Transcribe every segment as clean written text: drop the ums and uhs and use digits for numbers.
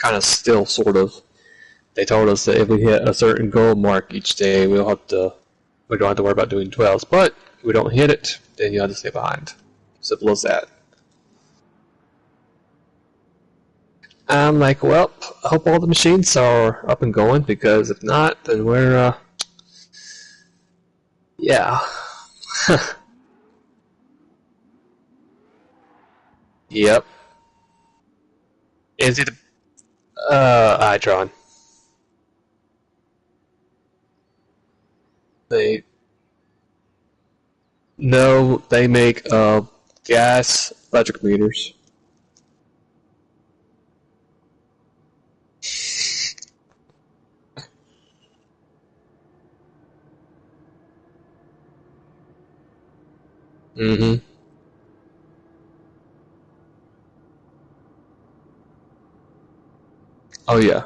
kind of still sort of. They told us that if we hit a certain goal mark each day, we don't have to worry about doing 12s. But if we don't hit it, then you have to stay behind. Simple as that. I'm like, well, I hope all the machines are up and going, because if not, then we're, yeah. Yep. Is it, Itron. They, no, they make, gas electric meters. Mm-hmm. Oh, yeah.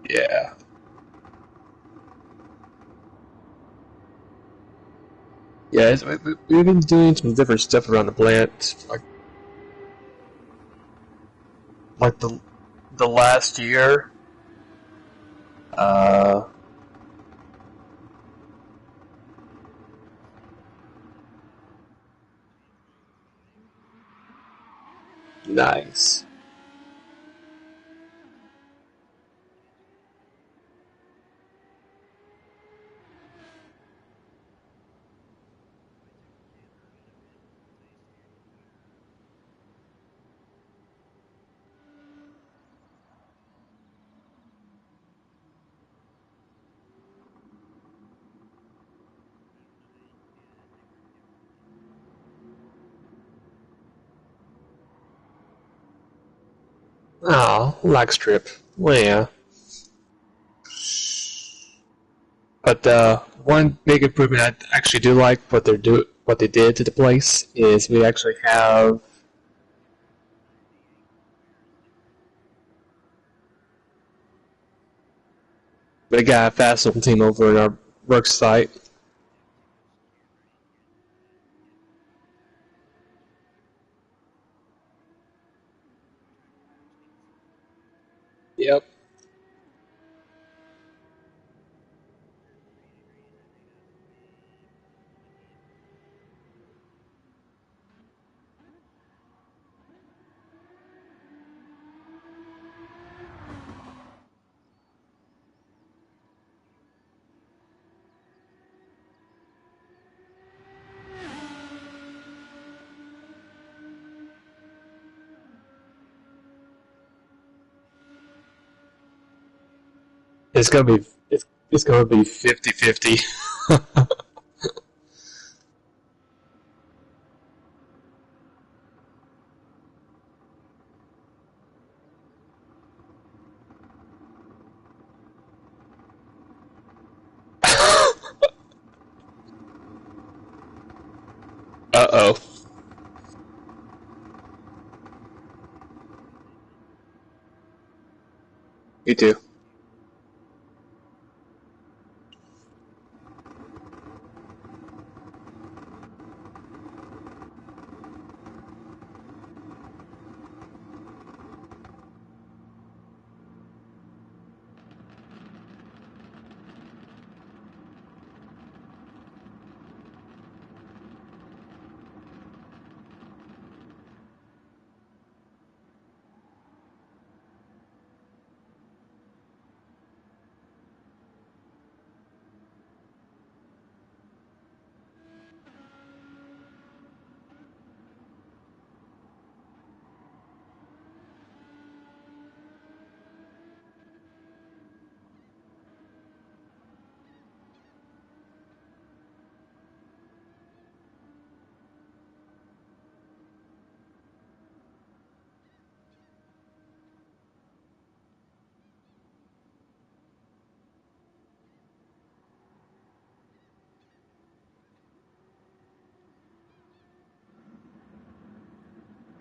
Yeah. Yeah, we've been doing some different stuff around the plant, like the last year. Uh, nice. Oh, lag strip. Well, yeah. But one big improvement I actually do like what they did to the place is we actually have we got a fast team over in our work site. Yep. It's gonna be it's gonna be 50-50. Uh-oh. You too.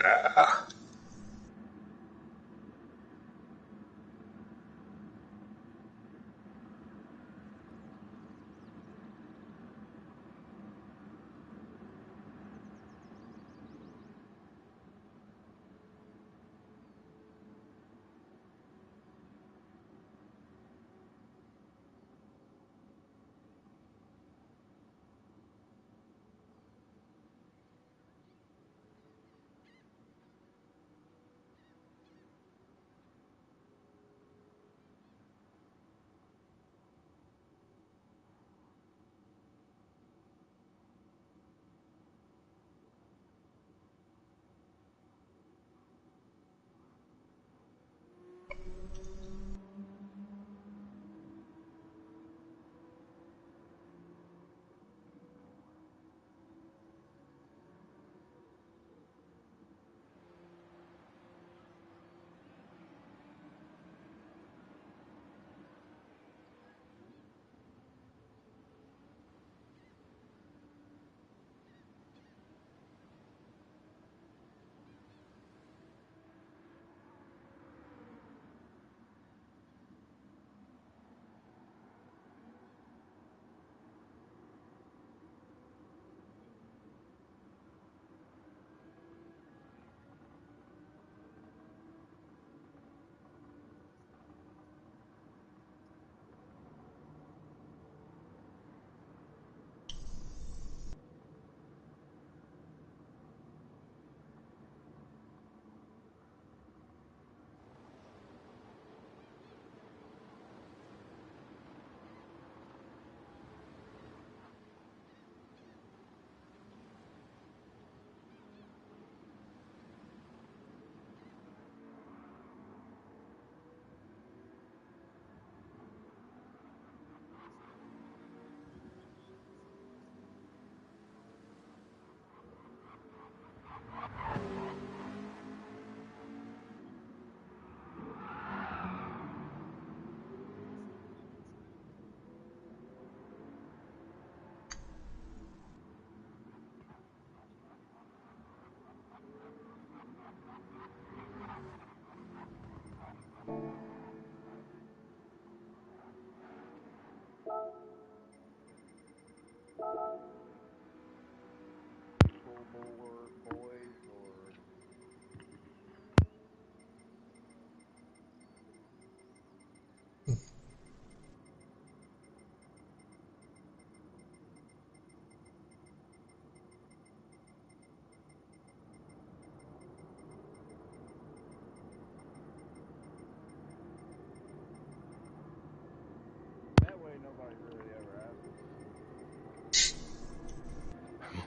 Ah.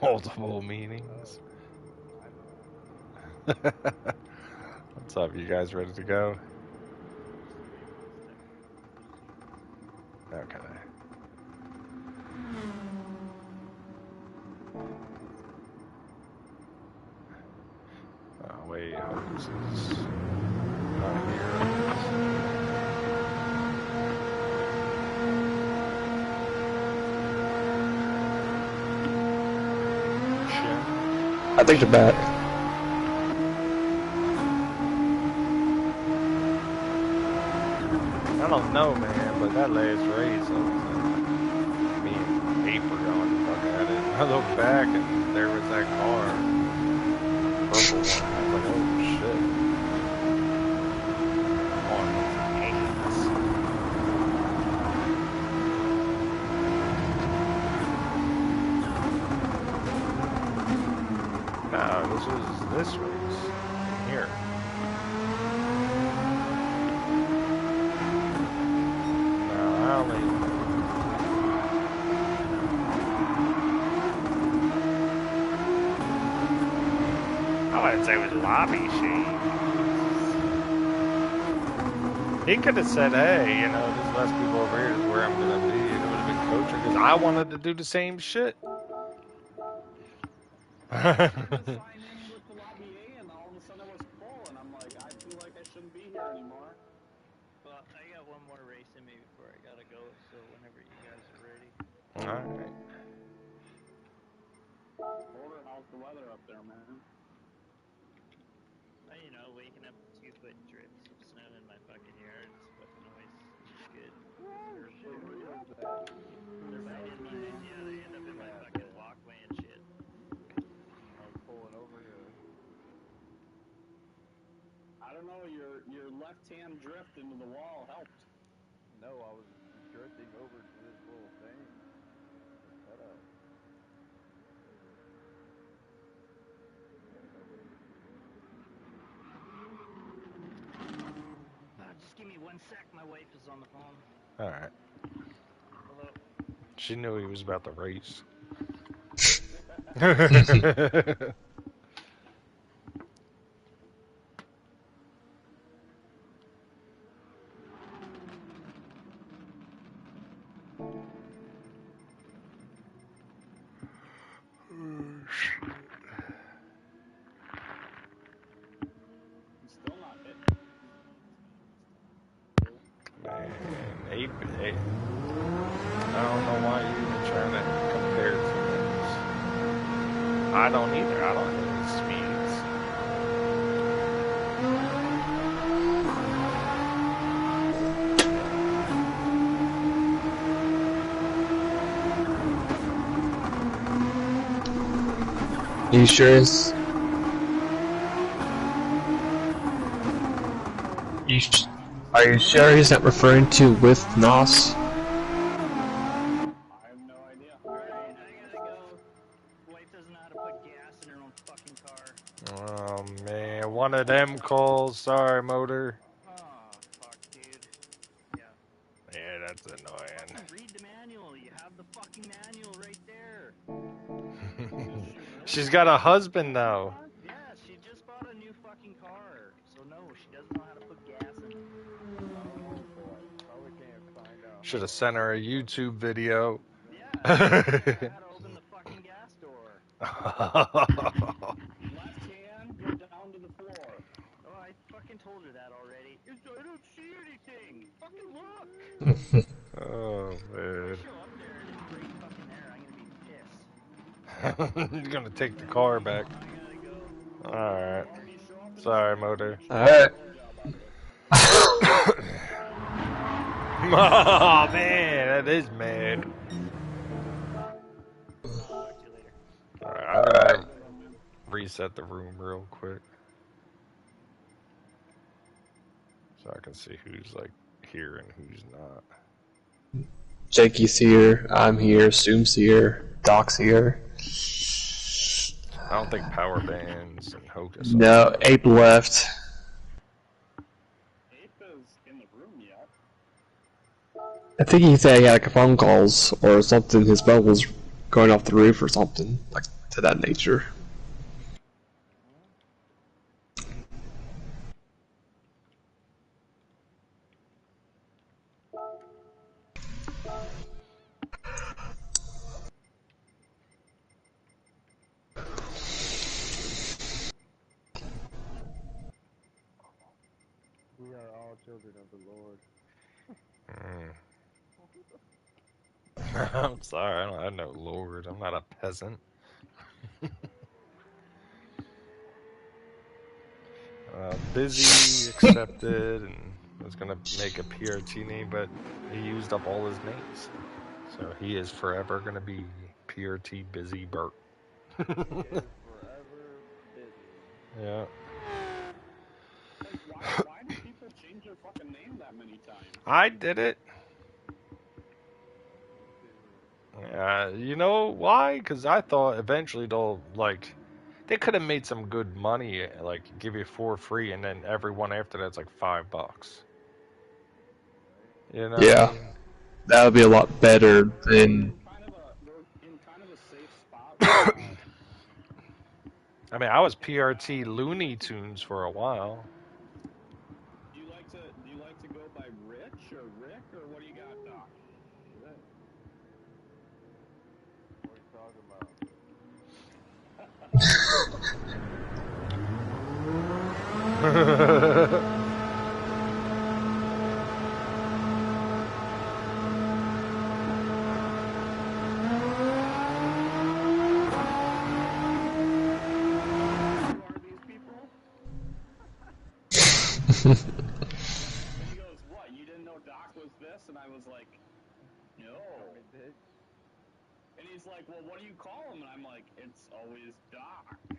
Multiple meanings. What's up? You guys ready to go? Okay. Oh wait, Hopes is not here. I think they're back. I don't know, man, but that last race, me and Ape were going to fuck at it. I looked back and there was that car, purple one. I was like, oh shit. On his ass. No, this was this race here. I wouldn't say it was lobby shame. He could have said, hey, you know, there's less people over here is where I'm going to be. And it would have been coaching because I wanted to do the same shit. Alright. Porter, how's the weather up there, man? You know, waking up 2-foot drips of snow in my fucking yard with noise. It's good. They're right in my, yeah, they end up in my fucking walkway and shit. I was pulling over here. I don't know, your left hand drift into the wall helped. No, I was drifting over to this little thing. Shut up. Just give me 1 sec, my wife is on the phone. Alright. Hello? She knew he was about to race. Still not hitting. Man, Ape, I don't know why you're even trying to compare things. I don't either. I don't know the speeds. You sure is? Are you sure he's not referring to with NOS? I have no idea. Alright, I gotta go. Wife doesn't know how to put gas in her own fucking car. Oh man, one of them calls. Sorry, motor. Oh, fuck, dude. Yeah. Yeah, that's annoying. Read the manual. You have the fucking manual right there. She's got a husband though. Yeah, she just bought a new fucking car. So no, she doesn't know how to put gas in it. Probably can't find out. Should have sent her a YouTube video. Yeah, I had to open the fucking gas door. Left hand, go down to the floor. Oh, I fucking told her that already. I don't see anything. Fucking look. Oh man. Show up there and it's great fucking there. I'm gonna be pissed. You're gonna take the car back. I gotta go. Alright. Sorry, motor. Alright. Oh man, that is mad. Talk to you later. Alright, I'm gonna reset the room real quick. So I can see who's like here and who's not. Jakey's here, I'm here, Zoom's here, Doc's here. I don't think Power Bands and Hocus. No, Ape left. Ape is in the room yet. I think he said he had like phone calls or something, his phone was going off the roof or something like to that nature. We are all children of the Lord. I'm sorry, I don't have no lord. I'm not a peasant. Busy accepted and was gonna make a PRT name, but he used up all his names. So he is forever gonna be PRT Busy Burt. He is forever busy. Yeah. Like, why do people change their fucking name that many times? I did it. You know why? Because I thought eventually they'll, like, they could have made some good money, like, give you 4 free, and then everyone after that's like $5. You know? Yeah. What I mean? That would be a lot better than. We're in kind of a safe spot right now. I mean, I was PRT Looney Tunes for a while. Do you like to go by Rich or Rick or what do you got, Doc? Rick. What are you talking about? And he goes, what, you didn't know Doc was this? And I was like, no. And he's like, well, what do you call him? And I'm like, it's always Doc. And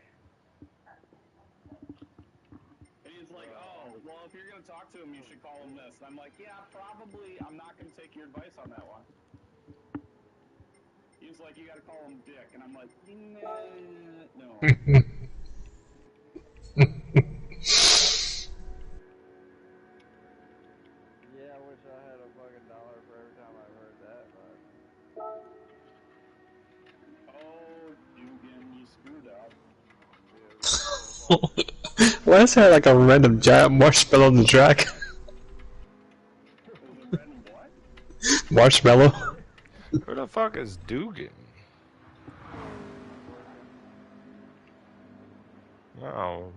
he's like, oh, well, if you're going to talk to him, you should call him this. And I'm like, yeah, probably, I'm not going to take your advice on that one. He's like, you got to call him Dick. And I'm like, no. Yeah, I wish I had a fucking dollar for every time I heard that, but... Oh, Dugan, you screwed up. Why is there like a random giant marshmallow on the track? Random what? Marshmallow? Who the fuck is Dugan? No.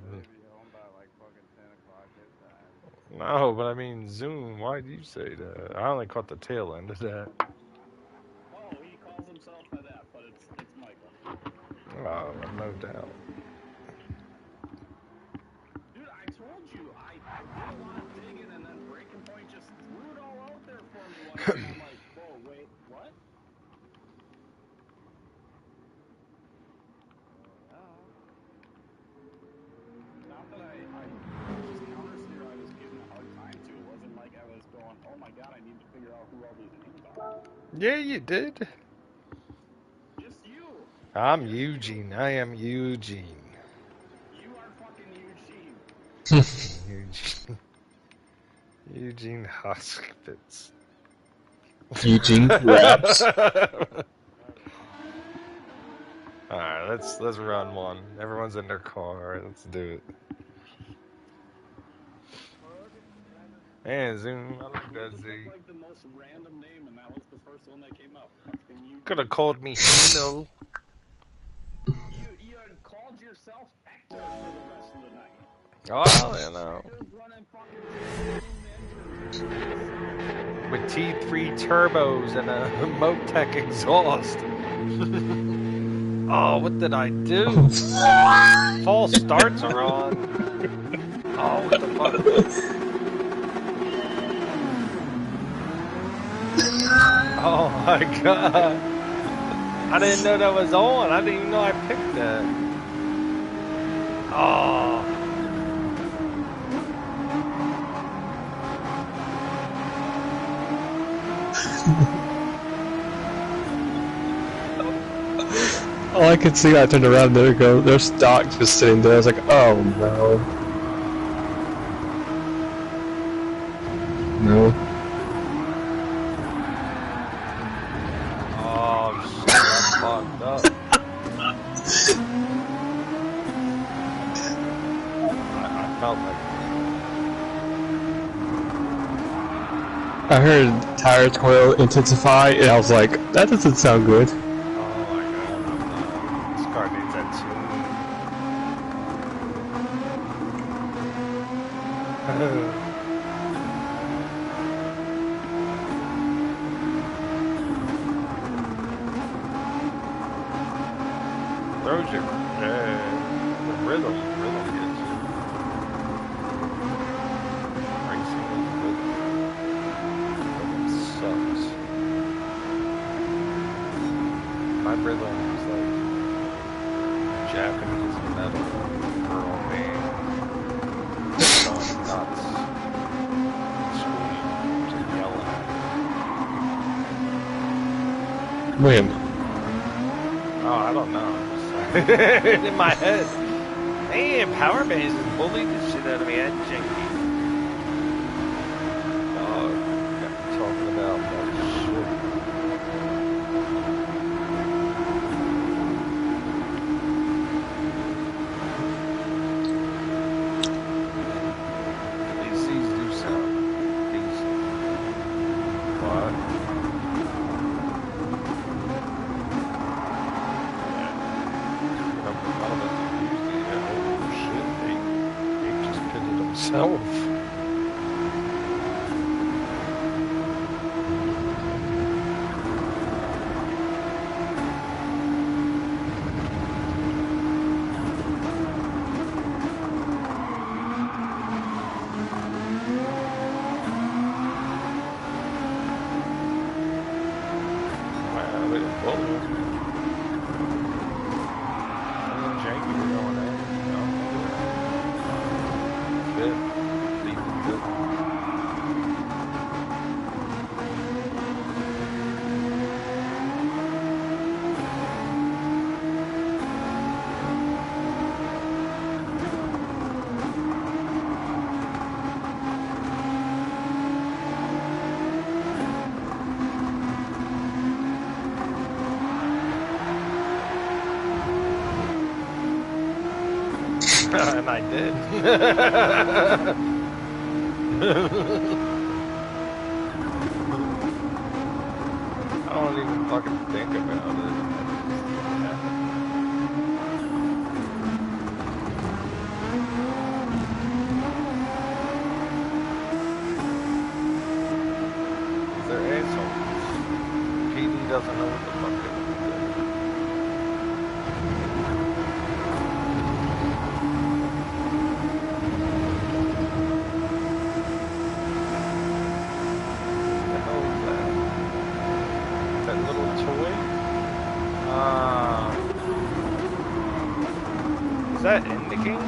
No, but I mean, Zoom, why do you say that? I only caught the tail end of that. Oh, he calls himself by that, but it's Michael. Oh, no doubt. Dude, I told you, I did a lot of digging and then Breaking Point just threw it all out there for me one time. I'm like, whoa, wait, what? Not that I just countersteer, I was giving a hard time to. It wasn't like I was going, oh my god, I need to figure out who all these names are. Yeah, you did. Just you. I'm Eugene. I am Eugene. You are fucking Eugene. Eugene. Eugene Hoskowitz. Eugene Raps. Alright, let's run one. Everyone's in their car. Let's do it. And Zoom, I like that Z. Like the most random name, and that was the first one that came up. Could have called me Hino. You had called yourself Hector for the rest of the night. Oh, you know. With T3 turbos and a Motec exhaust. Oh, what did I do? False starts are on. Oh, what the fuck? Oh my god. I didn't know that was on. I didn't even know I picked that. Oh. All I could see, I turned around, there it goes. There's Doc just sitting there. I was like, oh no. No. Oh shit, I'm fucked up. I heard tire coil intensify, and I was like, that doesn't sound good. Oh my god, this car needs that too. Throws you, the rhythm gets you. Racing rhythm sucks. My rhythm is like Japanese metal girl band. Going nuts. Screaming, just yelling at When? me. Oh, I don't know. In my head. Man, Power Base is bullied the shit out of me at Janky. Oh, got me talking about that shit. These C's do sound decent. But himself. Wow, they were bullying me. Me and Janky were going at it, you know? Good. Deep and good. And I did. I don't even fucking think about it. They're assholes. PD doesn't know what the fuck they want to do. Is that in the game?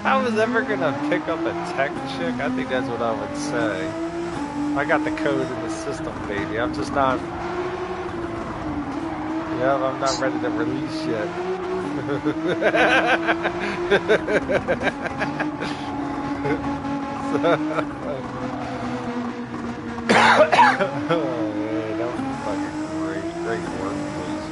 I was ever gonna pick up a tech chick? I think that's what I would say. I got the code in the system, baby. I'm just not... Yeah, I'm not ready to release yet. Oh, yeah, that was fucking great workplace.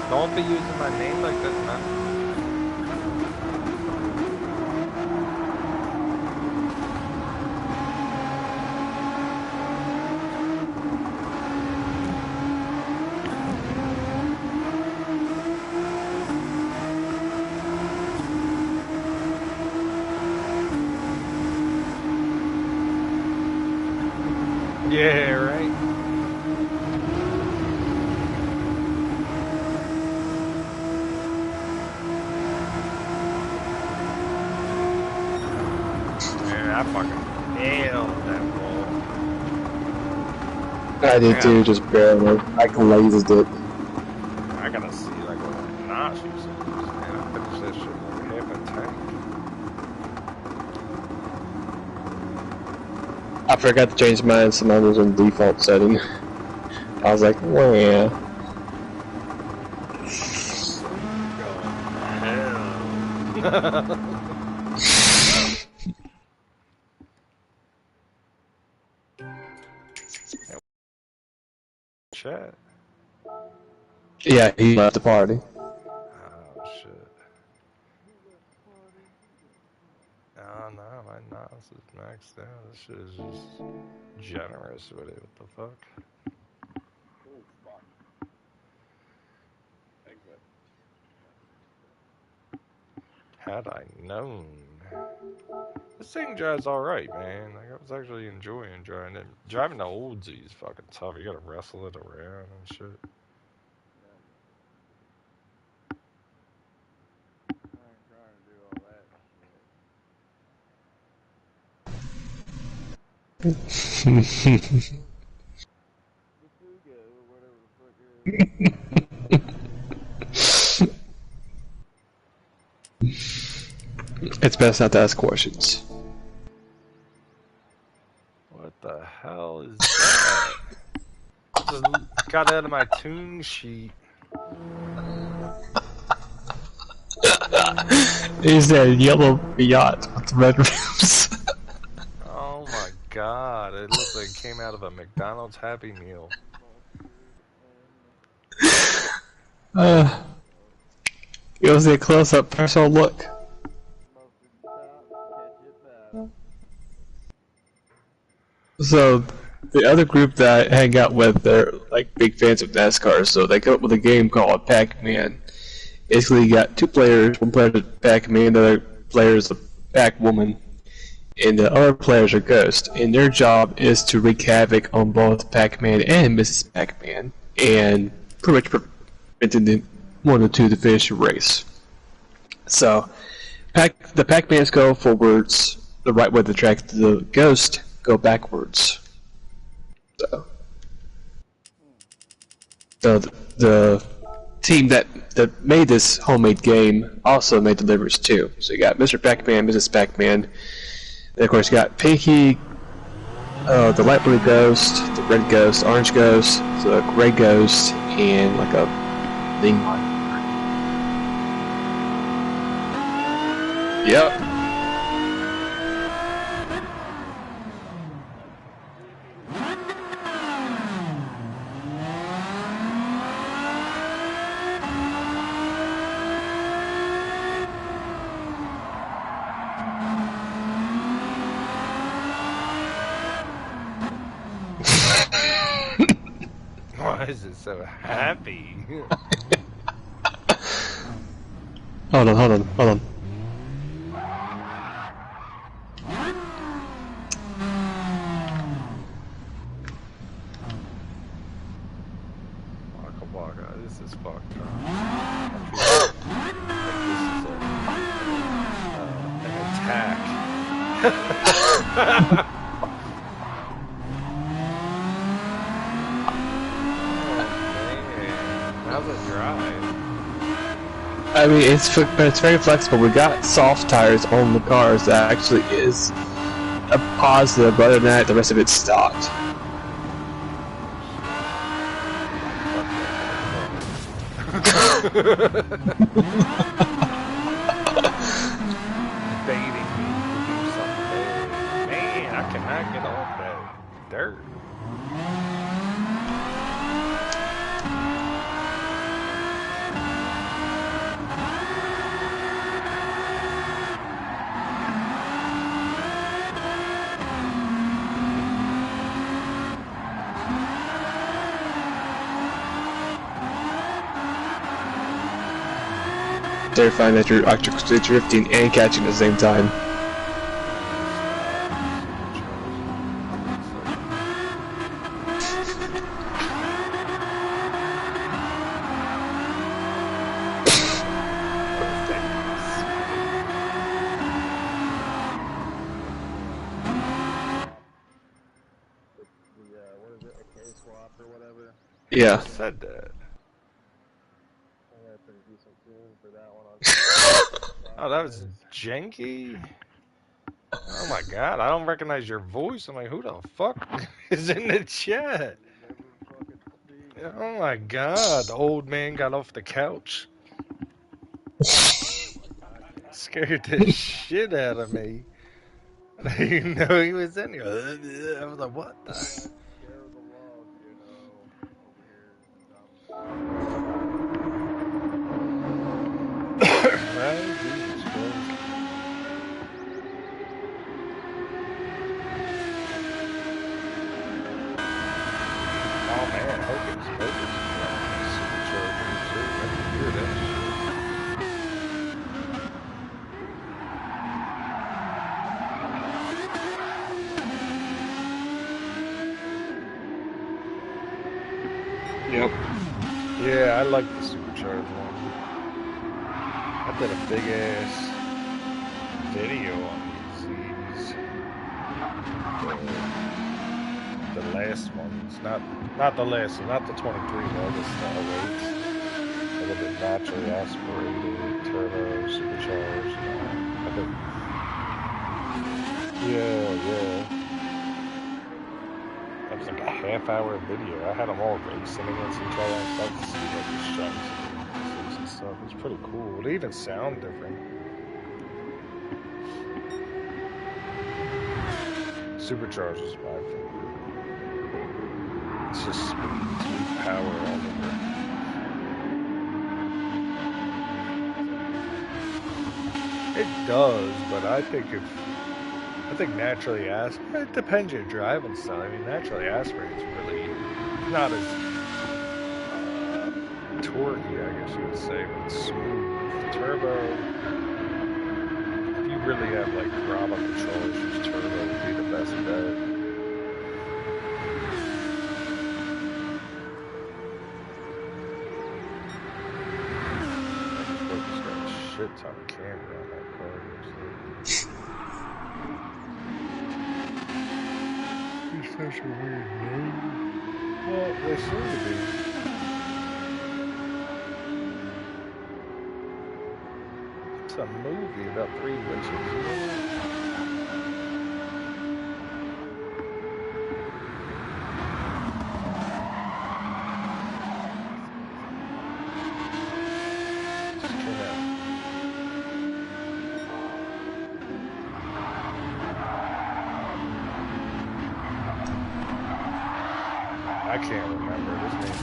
Don't be using my name like this, man. Yeah, right. Man, I fucking nailed that ball. I did too, just barely. I glazed it. I gotta see like what a notch Man, I finished that shit in like half a tank. I forgot to change mine, so mine was on default setting. I was like, well, yeah. Chat. Yeah, he left the party. Oh shit. Oh no, my NOS is maxed out. This shit is just generous with it. What the fuck? Oh, fuck. Exit. Had I known. This thing drives alright, man. Like, I was actually enjoying driving it. Driving the old Z is fucking tough. You gotta wrestle it around and shit. I ain't trying to do all that shit. The Fuga, or whatever the fuck it is. It's best not to ask questions. What the hell is that? Just got out of my tune sheet. Is that yellow yacht with red rims? Oh my god, it looks like it came out of a McDonald's Happy Meal. It was a close-up personal look. So, the other group that I hang out with, they're like big fans of NASCAR, so they come up with a game called Pac-Man. Basically, you got two players, one player is Pac-Man, the other player is a Pac-Woman, and the other players are Ghost, and their job is to wreak havoc on both Pac-Man and Mrs. Pac-Man, and pretty much preventing one of the two to finish the race. So, the Pac-Mans go forwards the right way of the track, the Ghost go backwards. So, the team that made this homemade game also made deliveries too. So you got Mr. Pac-Man, Mrs. Pac-Man, and of course you got Pinky, the light blue Ghost, the red Ghost, orange Ghost, the gray Ghost, and like a thing one. Yep. Why is it so happy? Hold on. Waka waka, this is fucked up. I feel like this is an attack. How's it drive? I mean, it's very flexible. We got soft tires on the cars. That actually is a positive. But other than that, the rest of it's stocked. Baiting me to do something. Man, I cannot get off that dirt. Terrifying that you're actually drifting and catching at the same time. What is it, a K-swap or whatever? Yeah. Said that. I got a pretty decent tune for that one Oh, that was Jenky? Oh my god, I don't recognize your voice. I'm like, who the fuck is in the chat? Oh my god, the old man got off the couch. Scared the shit out of me. I didn't know he was in here. I was like, what the? Right? Jesus Christ. Oh man, Hocus Pocus is on Supercharger too. I can hear that shit. Yep. Yeah, I like the Supercharged one. I did a big ass video on these. The last ones, not the last, not the 23 August, the 08s. A little bit naturally aspirated, turbo, supercharged. I think, yeah. That was like a half-hour video. I had them all racing against each other and stuff to see like the strengths and stuff. It was pretty cool. They even sound different. Supercharged is my favorite. It's just smooth power all over. It does, but I think naturally it depends your driving style. I mean, naturally aspirated is really not as torquey, I guess you would say, but it's smooth. Turbo, if you really have like throttle control issues, turbo would be the best bet. Focus got a shit ton of camera on that car. He's such a weird name. Well, they seem to be. It's a movie about 3 witches. I can't remember his name.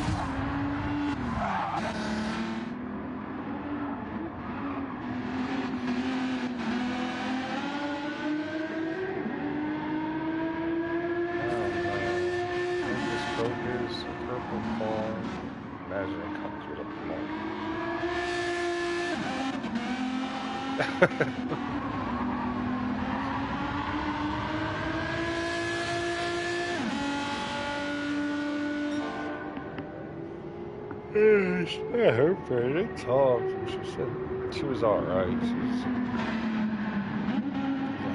Focus, a purple ball. Imagine it comes with a plug. Yeah, her friend, they talked, and she said she was alright. She doesn't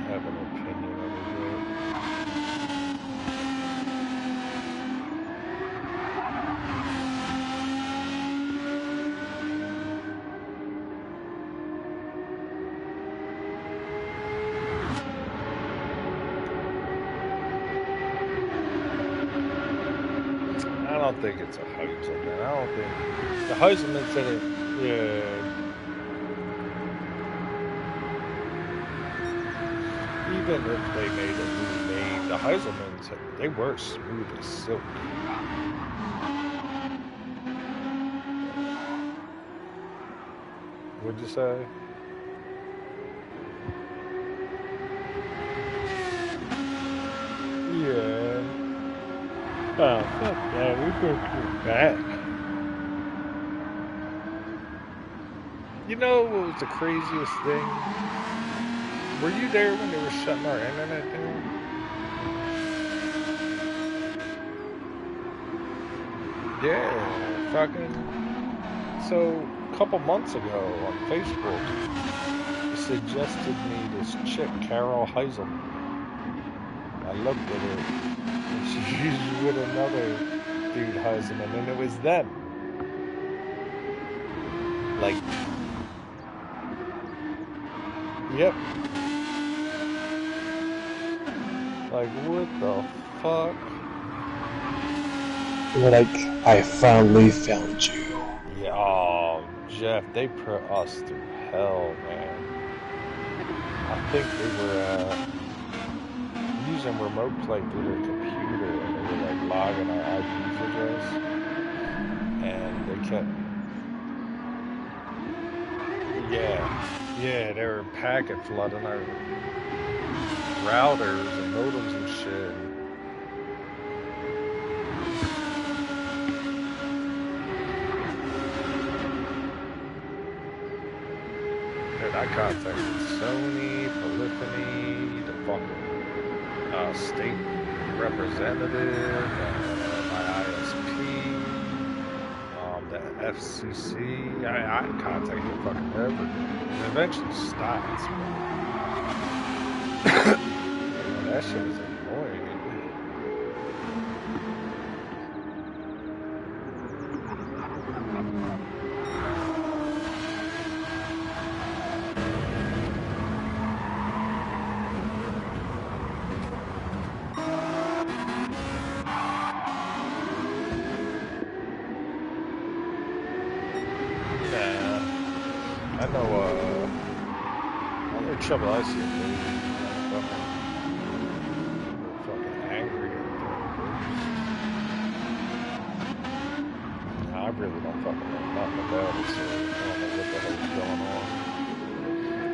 have an opinion of it I don't think it's a Heisman. I don't think the Heisman said it. Yeah. Even if they made a new name, the Heiselmans, they were smooth as silk. What'd you say? Yeah. Oh, fuck that. We broke your back. You know what was the craziest thing? Were you there when they were shutting our internet down? Yeah, fucking. So, a couple months ago on Facebook, it suggested me this chick, Carol Heiselman. I looked at her, and she's with another dude, Heiselman, and it was them. Like, Yep. Like, what the fuck? You're like, I finally found you. Yeah, oh, Jeff, they put us through hell, man. I think they were using remote play through their computer, and they were like logging our IP's address, and they kept, yeah, they were packet flooding our routers and modems and shit. Dude, I contacted Sony, Polyphony, the fucking state representative, my ISP, the FCC. I contacted fucking everything. It eventually stops. That shit is annoying. I know, only trouble I see is fucking angry at I really don't fucking know nothing about it, so I don't know what the hell's going on.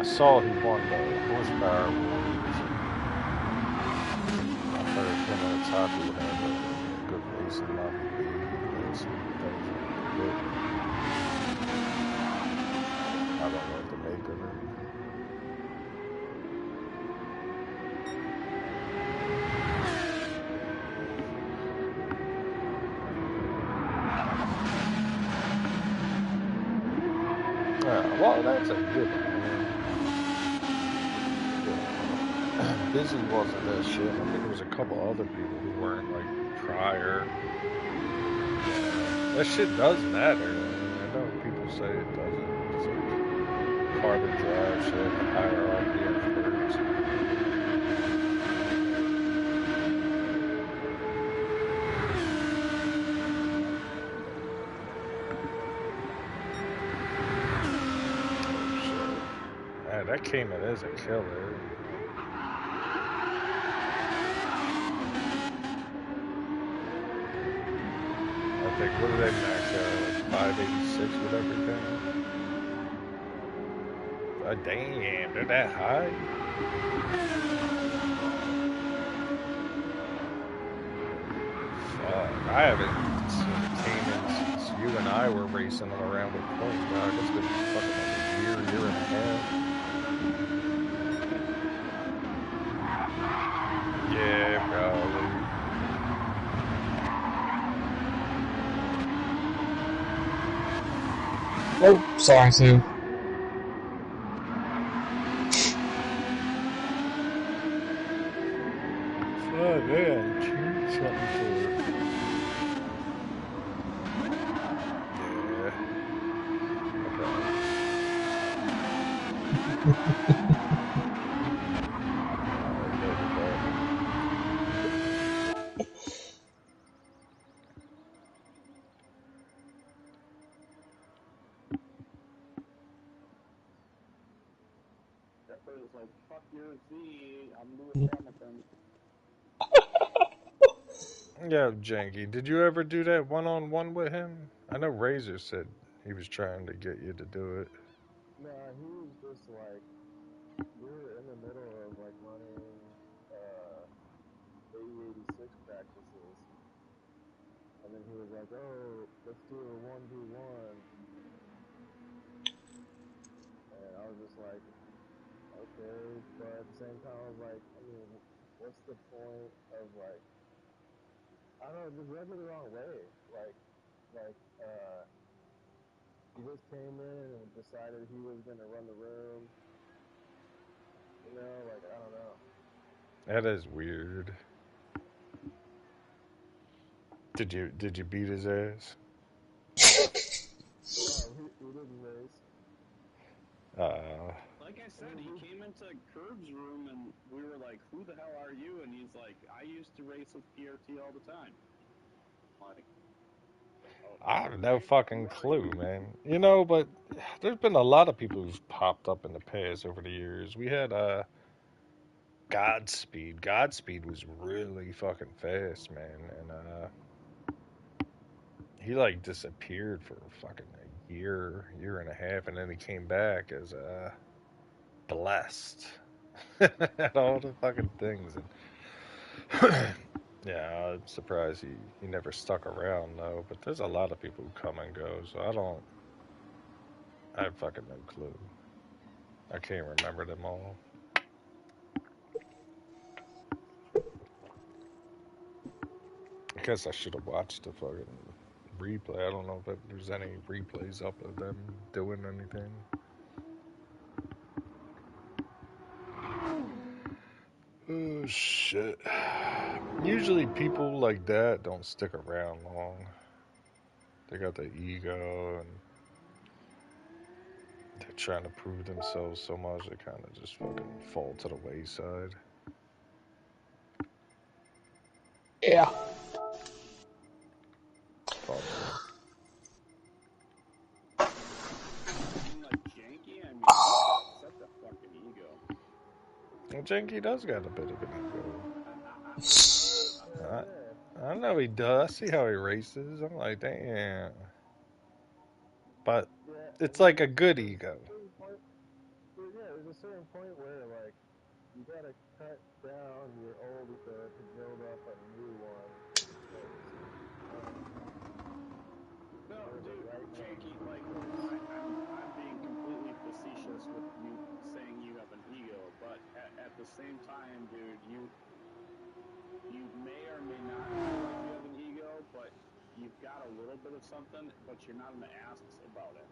I saw he won the horsepower awards. I heard him and Taku had a good race in my I don't know what to make of it. Well, that's a good one. Busy wasn't that shit. I think there was a couple other people who weren't like prior. That shit does matter. I know people say it doesn't. It's like harder drive shit, higher RPM first. That came in as a killer. I think, what did they max out? 586 with everything? Damn, they're that high? Fuck, I haven't seen a Cayman since you and I were racing them around with point dog. It's been fucking like a year and a half. Yeah, probably. Oh, sorry, Sue. Oh, man, choose something for it. It's like, fuck your Z, I'm Lewis Hamilton. Yeah, Janky, did you ever do that one-on-one with him? I know Razor said he was trying to get you to do it. Nah, he was just like, we were in the middle of like running AE86 practices, and then he was like, oh, let's do a 1v1, and I was just like, okay, but at the same time I was like, I mean, what's the point of like, I don't know, just rubbed it the wrong way, he just came in and decided he was gonna run the room, you know, like, I don't know. That is weird. Did you beat his ass? No, he didn't race. Like I said, he came into Curb's room and we were like, "Who the hell are you?" And he's like, "I used to race with PRT all the time." Like, I have no fucking clue, man. You know, but there's been a lot of people who've popped up in the past over the years. We had Godspeed. Godspeed was really fucking fast, man, and he like disappeared for fucking a year and a half, and then he came back as Blessed. Had all the fucking things, and yeah, I'm surprised he never stuck around though. But there's a lot of people who come and go, so I have fucking no clue. I can't remember them all. I guess I should have watched the fucking replay. I don't know if there's any replays up of them doing anything. Oh shit. Usually people like that don't stick around long. They got the ego and they're trying to prove themselves so much they kind of just fucking fall to the wayside. Yeah. Probably. like Janky, I mean, he's got such a fucking ego. Well, Janky does got a bit of an ego. I know he does. I see how he races. I'm like, damn. But it's like a good ego. Yeah, there's a certain point where, like, you gotta cut down your old ego to build up a new one. No, dude, Janky, like, I'm being completely facetious with you saying you have an ego, but at the same time, dude, you may or may not feel like you have an ego, but you've got a little bit of something, but you're not an ass about it.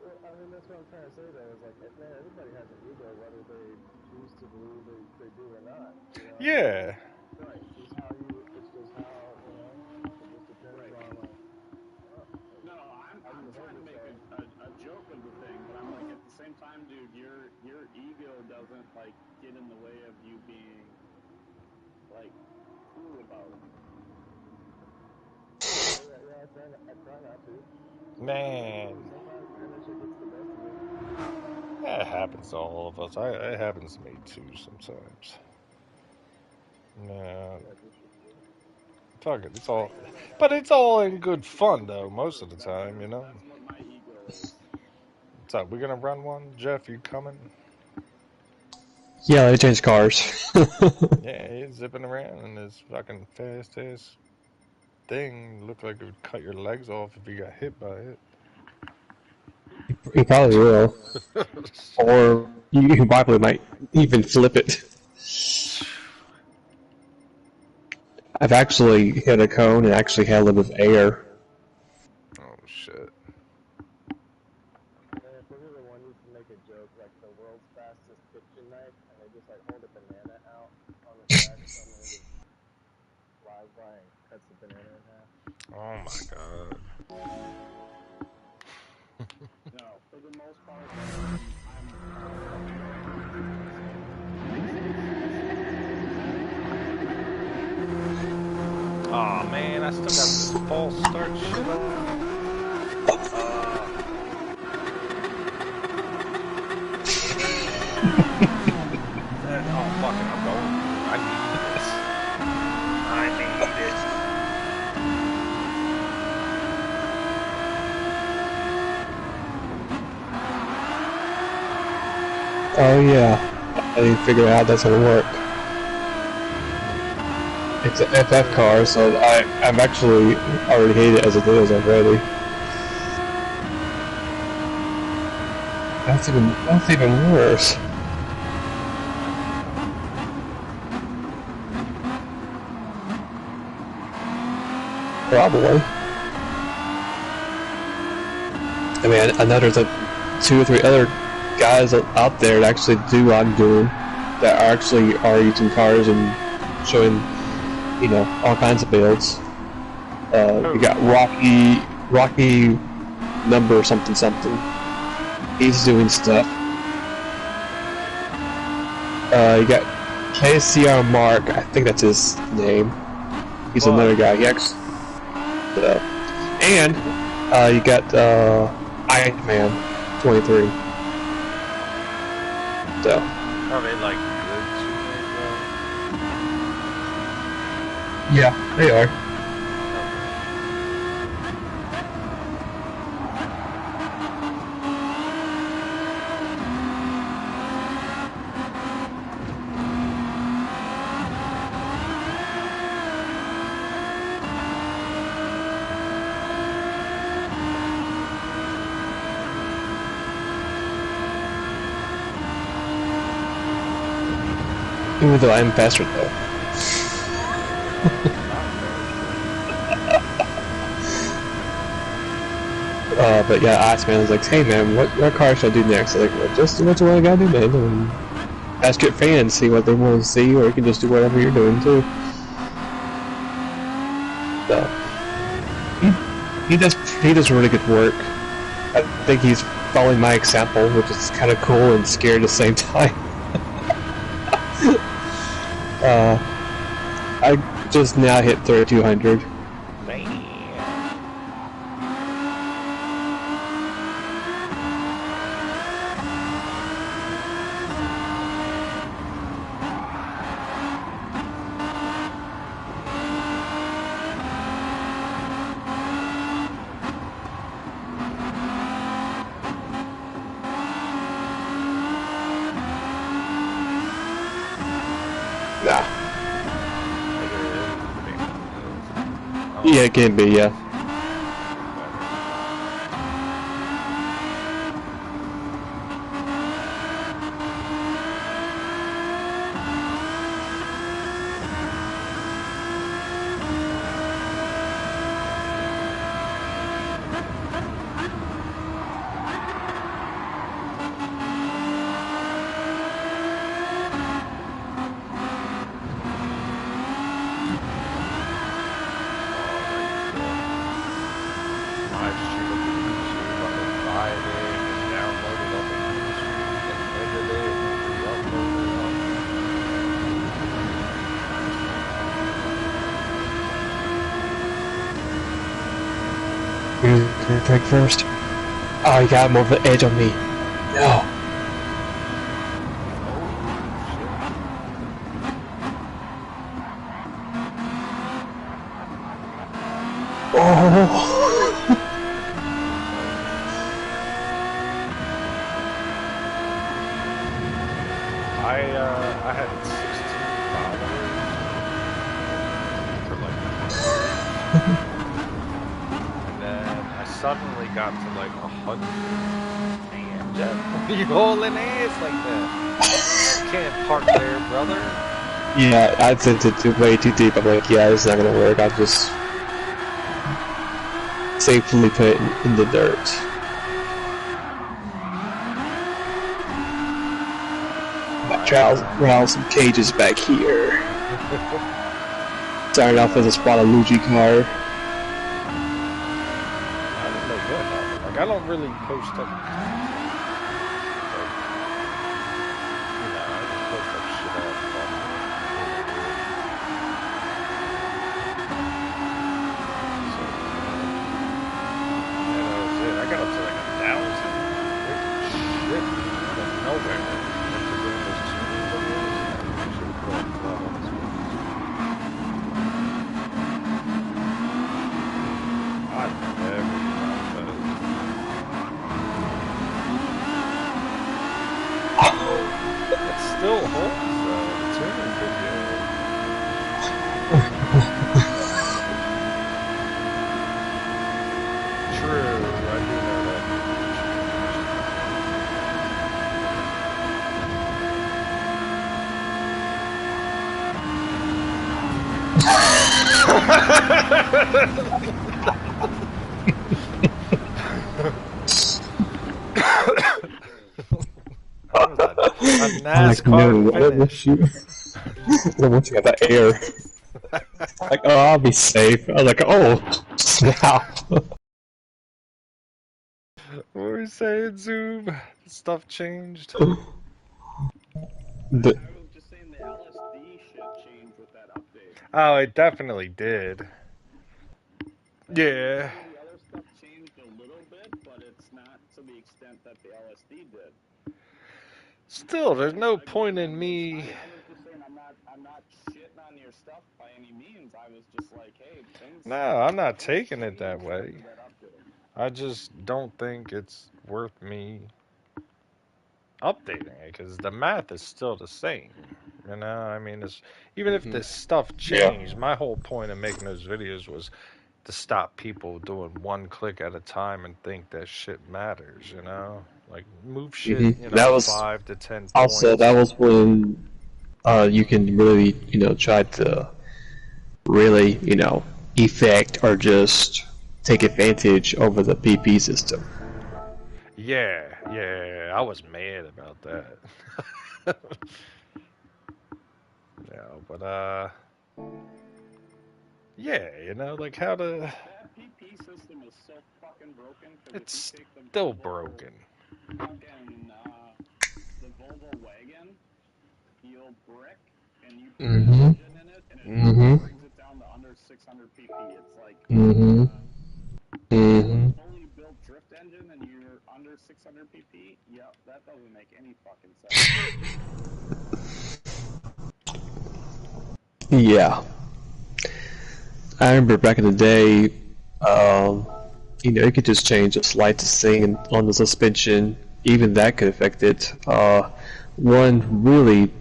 Well, I mean, that's what I'm trying to say, though, is like, man, everybody has an ego, whether they choose to believe they do or not. You know? Yeah. Right. It's just how, you know, it just depends on, like, No, I'm trying to make a joke of the thing, but I'm like, at the same time, dude, your ego doesn't, like, get in the way of you being, like, cool about it. Yeah, I try not to. Man. Sometimes, man, that shit gets the best of me. Yeah, it happens to all of us. It happens to me too sometimes. No. Fuck it, it's all in good fun though, most of the time, you know. That's what my ego is. What's up? We gonna run one? Jeff, you coming? Yeah, they changed cars. Yeah, he's zipping around in this fucking fast ass thing. Looked like it would cut your legs off if you got hit by it. He probably will. Or you probably might even flip it. I've actually hit a cone and actually held it with air. Oh shit. If we're the one who can make a joke like the world's fastest kitchen knife, and they just like hold a banana out on the track, and someone just flies by and cuts the banana in half. Oh my god. No, for the most part, Aw, oh, man, I still got this false start shit on. Oh, fuck it, I'm going. I need this. I need it. Oh yeah, I didn't figure out that's gonna work. It's an FF car, so I've actually already hate it as it is already. That's even worse. Probably. I mean, I know there's like 2 or 3 other guys out there that actually do what I'm doing, that actually are using cars and showing, you know, all kinds of builds. We got Rocky number something. He's doing stuff. You got KCR Mark. I think that's his name. He's another guy. He actually. So, and you got Iceman 23. So. Are they like good teammates though? Yeah, they are. Even though I'm faster though. But yeah, Iceman was like, hey man, what car should I do next? I'm like, well, just do what I gotta do, man. And ask your fans, see what they want to see, or you can just do whatever you're doing too. So he does really good work. I think he's following my example, which is kind of cool and scary at the same time. I just now hit 3200. Nah. Yeah, it can be, yeah. You're gonna take first. Oh, you got more of the edge on me. No. Oh. I had 16 followers for like and then I suddenly got to like 100. Man, Jeff, why are you hauling ass like that? You can't park there, brother. Yeah, I sent it way too deep. I'm like, yeah, this is not gonna work. I'll just safely put it in the dirt. Rattle some cages back here. Starting off with a Spadaluigi car. I don't know what happened. Like, I don't really post up. I just post up shit all the time. So, yeah, that was it. I got up to like 1,000. Shit. Out of nowhere. It still holds though. It's really good. True, I do know a NASCAR finish. I don't want you to have that air. Like, oh, I'll be safe. I was like, oh, snap. What were you saying, Zoom? Stuff changed. Oh, it definitely did. Yeah. The other stuff changed a little bit, but it's not to the extent that the LSD did. Still, there's no Again, point in I me. was just saying I'm not shitting on your stuff by any means. I was just like, hey, things. No, I'm not things taking it that changed way. after that update. I just don't think it's worth me updating it because the math is still the same. You know, I mean, it's even if this stuff Yeah. changed. My whole point of making those videos was to stop people doing one click at a time and think that shit matters. You know, like move shit. Mhm. You That know, was 5 to 10 also points. that was when you can really try to really effect or just take advantage over the PP system. Yeah, I was mad about that. Yeah, but yeah, you know, like how to. That PP system is so fucking broken because if It's you take the still Volvo broken. fucking the Volvo wagon, the old brick, and you put that Mhm. engine in it, and it Mhm. brings it down to under 600 pp. It's like Mhm. Mhm. fully built drift engine, and you're under 600 pp. Yep, that doesn't make any fucking sense. Yeah, I remember back in the day. Um, you could just change a slight thing on the suspension. Even that could affect it. One really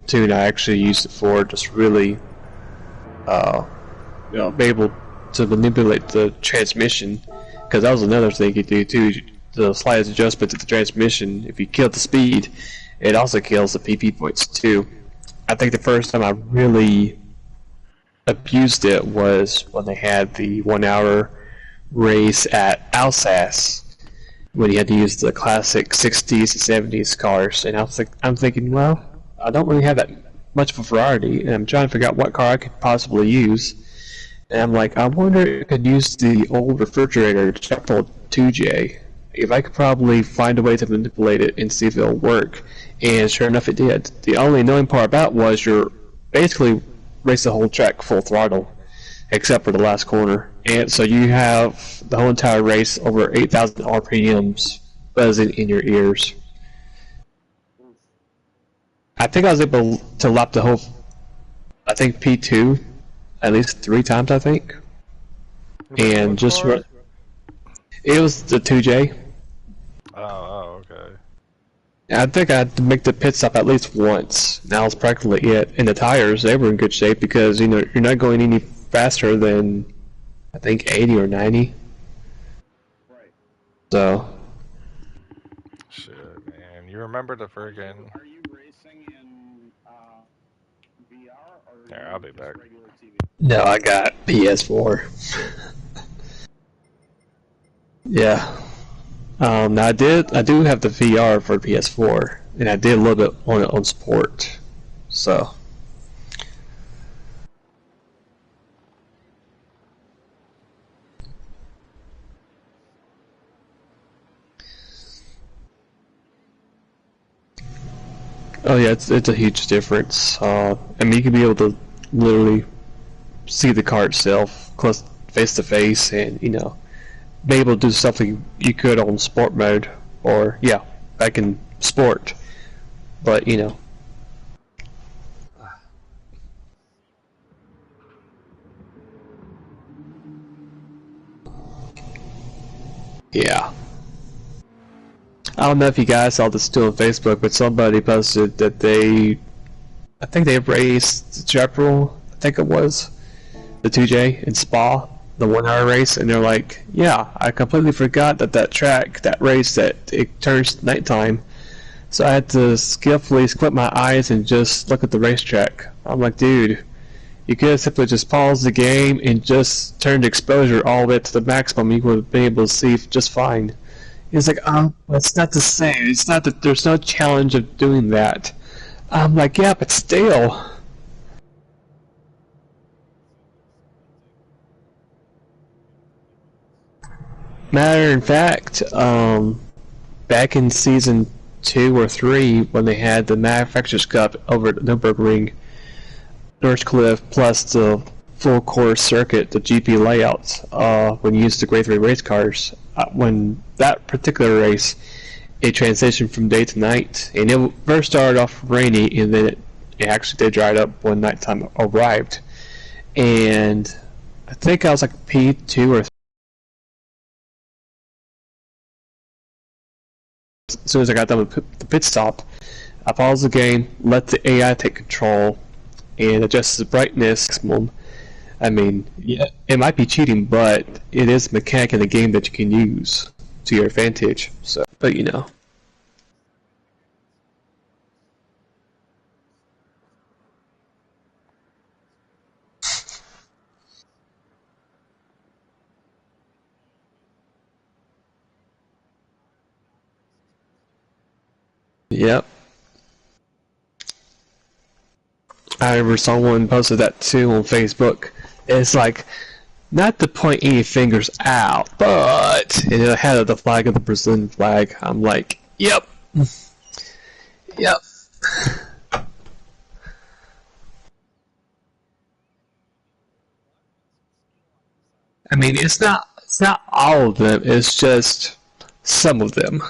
tune I actually used it for just really uh, be able to manipulate the transmission, because that was another thing you do too. The slightest adjustment to the transmission, if you kill the speed, it also kills the PP points too. I think the first time I really abused it was when they had the 1 hour race at Alsace, when you had to use the classic 60s to 70s cars, and I'm thinking, well, I don't really have that much of a variety, and I'm trying to figure out what car I could possibly use. And I'm like, I wonder if I could use the old refrigerator Chevrolet 2J. If I could probably find a way to manipulate it and see if it'll work. And sure enough, it did. The only annoying part about was you're basically race the whole track full throttle, except for the last corner. And so you have the whole entire race over 8,000 RPMs buzzing in your ears. I think I was able to lap the whole, I think P2 at least 3 times, I think. And What just car? it was the 2J. Oh, okay. I think I had to make the pit stop at least once. That was practically it. And the tires, they were in good shape because you're not going any faster than I think 80 or 90. Right. So Shit, man. You remember the friggin'. Are you racing in VR or There, I'll be just back. regular TV? no, I got PS4. Yeah. Now I do have the VR for PS4, and I did a little bit on it on Sport. So. Oh yeah, it's a huge difference. I mean, you can be able to literally see the car itself close, face to face, and be able to do something you could on sport mode, or yeah, back in sport. But yeah. I don't know if you guys saw this too on Facebook, but somebody posted that I think they raced Jeppel, I think it was, the 2J in Spa, the 1 hour race, and they're like, yeah, I completely forgot that track, that race, that it turns nighttime, so I had to skillfully squint my eyes and just look at the racetrack. I'm like, dude, you could have simply just paused the game and just turned exposure all the way to the maximum. You would have been able to see just fine. He's like, it's not the same. It's not that there's no challenge of doing that. I'm like, yeah, but still. Matter of fact, back in season 2 or 3, when they had the Manufacturers Cup over at Nürburgring, Northcliffe plus the full course circuit, the GP layouts, when you use the Grade 3 race cars. When that particular race, it transitioned from day to night, and it first started off rainy, and then it actually did dry up when nighttime arrived. And I think I was like P2 or as soon as I got done with the pit stop, I paused the game, let the AI take control, and adjust the brightness maximum. I mean, yeah, it might be cheating, but it is a mechanic in the game that you can use to your advantage. So, but you know. Yep. I remember someone posted that too on Facebook. It's like, not to point any fingers out, but and it had the flag of the Brazilian flag. I'm like, yep. Yep. I mean, it's not all of them. It's just some of them.